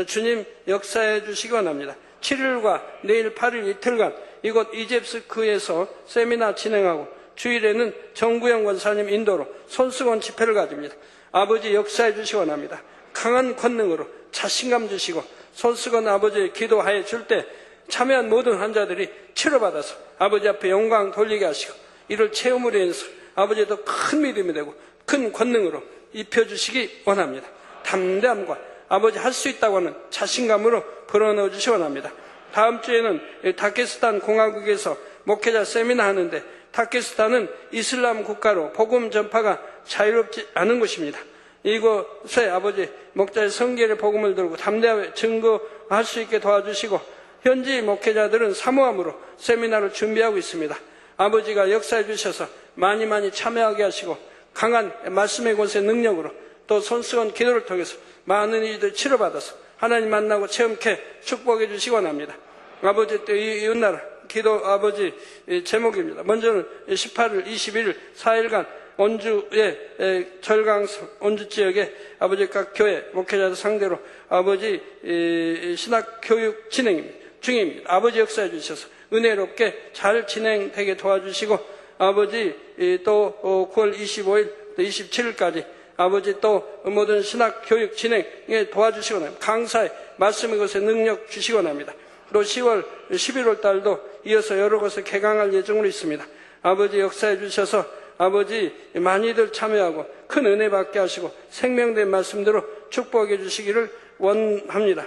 주님 역사해 주시기 원합니다. 7일과 내일 8일 이틀간 이곳 이잽스크에서 세미나 진행하고 주일에는 정구영 권사님 인도로 손수건 집회를 가집니다. 아버지 역사해 주시기 원합니다. 강한 권능으로 자신감 주시고 손수건 아버지 기도하여 줄 때 참여한 모든 환자들이 치료받아서 아버지 앞에 영광 돌리게 하시고 이를 체험으로 인해서 아버지도 큰 믿음이 되고 큰 권능으로 입혀주시기 원합니다. 담대함과 아버지 할 수 있다고 하는 자신감으로 불어넣어 주시기 원합니다. 다음 주에는 다케스탄 공화국에서 목회자 세미나 하는데 다케스탄은 이슬람 국가로 복음 전파가 자유롭지 않은 곳입니다. 이곳에 아버지 목자의 성결의 복음을 들고 담대하게 증거할 수 있게 도와주시고 현지 목회자들은 사모함으로 세미나를 준비하고 있습니다. 아버지가 역사해 주셔서 많이 참여하게 하시고 강한 말씀의 권세 능력으로 또 손수건 기도를 통해서 많은 이들이 치료받아서 하나님 만나고 체험케 축복해 주시기 원합니다. 아버지 또 이웃나라 기도 아버지 제목입니다. 먼저는 18일, 21일 4일간 원주의 절강성 원주 지역의 아버지 각 교회 목회자들 상대로 아버지 신학 교육 중입니다. 아버지 역사해 주셔서 은혜롭게 잘 진행되게 도와주시고 아버지 또 9월 25일 또 27일까지 아버지 또 모든 신학 교육 진행에 도와주시기 원합니다. 강사의 말씀의 것에 능력 주시기 원합니다. 또 10월 11월 달도 이어서 여러 곳에 개강할 예정으로 있습니다. 아버지 역사해 주셔서 아버지 많이들 참여하고 큰 은혜 받게 하시고 생명된 말씀대로 축복해 주시기를 원합니다.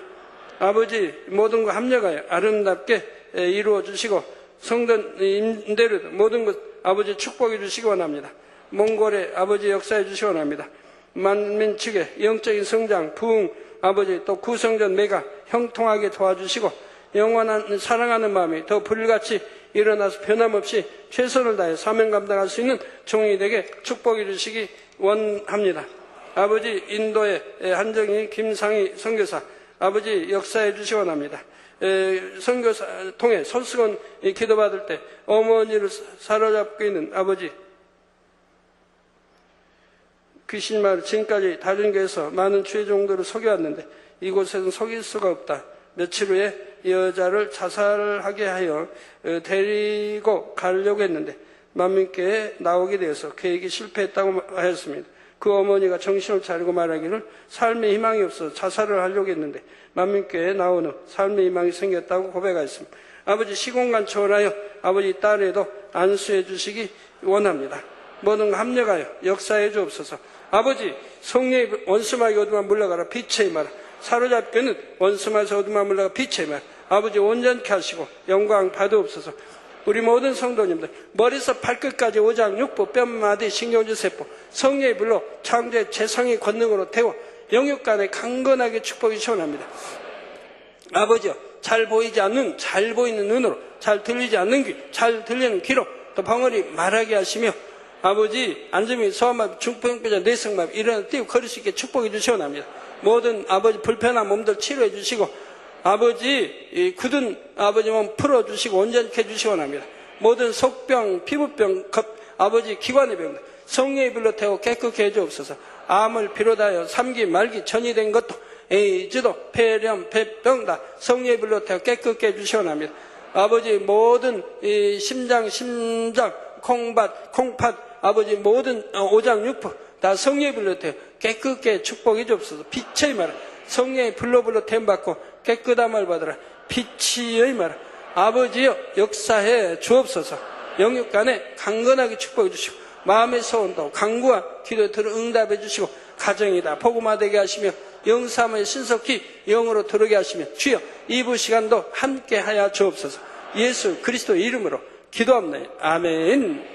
아버지 모든 것 합력하여 아름답게 이루어 주시고 성전 임대료도 모든 것 아버지 축복해 주시기 원합니다. 몽골에 아버지 역사해 주시기 원합니다. 만민 측의 영적인 성장, 부흥 아버지 또 구성전 매가 형통하게 도와주시고 영원한 사랑하는 마음이 더 불같이 일어나서 변함없이 최선을 다해 사명 감당할 수 있는 종이 되게 축복해 주시기 원합니다. 아버지 인도의 한정희 김상희 선교사 아버지 역사해 주시기 원합니다. 선교사 통해 손수건 기도받을 때 어머니를 사로잡고 있는 아버지 귀신마을 지금까지 다른 교회에서 많은 주의 종들을 속여왔는데 이곳에서는 속일 수가 없다. 며칠 후에 여자를 자살하게 하여 데리고 가려고 했는데 만민교회에 나오게 되어서 계획이 실패했다고 하였습니다. 그 어머니가 정신을 차리고 말하기를 삶의 희망이 없어서 자살을 하려고 했는데 만민교회에 나온 후 삶의 희망이 생겼다고 고백하였습니다. 아버지 시공간 초월하여 아버지 딸에도 안수해 주시기 원합니다. 모든 합력하여 역사해 주옵소서. 아버지 성령의 원수마귀 어둠아 물러가라 빛의 임하라. 사로잡고 있는 원수마귀 어둠아 물러가라 빛의 임하라. 아버지 온전케 하시고 영광 받으옵소서. 우리 모든 성도님들 머리에서 발끝까지 오장 육부 뼈마디 신경주 세포 성령의 불로 창조의 재성의 권능으로 태워 영육간에 강건하게 축복이 시원합니다. 아버지여 잘 보이지 않는 잘 보이는 눈으로 잘 들리지 않는 귀 잘 들리는 귀로 또 벙어리 말하게 하시며 아버지 안점이 소아마비 중풍병자 뇌성마비 일어나 뛰고 걸을 수 있게 축복해 주시옵나이다. 모든 아버지 불편한 몸들 치료해 주시고 아버지 이 굳은 아버지 몸 풀어주시고 온전케 해주시옵나이다. 모든 속병 피부병 아버지 기관의 병들 성령의 불로 태워 깨끗게 해주옵소서. 암을 비롯하여 삼기 말기 전이 된 것도 에이즈도 폐렴 폐병 다 성령의 불로 태워 깨끗게 해주시옵나이다. 아버지 모든 이 심장 콩팥 아버지 모든 오장육부 다 성령의 불로 태워 깨끗게 축복해 주옵소서. 빛의 말아 성령의 불로 템받고 깨끗함을 받으라. 빛의 말아 아버지여 역사해 주옵소서. 영육간에 강건하게 축복해 주시고 마음의 소원도 간구와 기도에 들어 응답해 주시고 가정이다 복음화되게 하시며 영삼을 신속히 영으로 들어게 하시며 주여 이부 시간도 함께 하여 주옵소서. 예수 그리스도 이름으로 기도합니다. 아멘.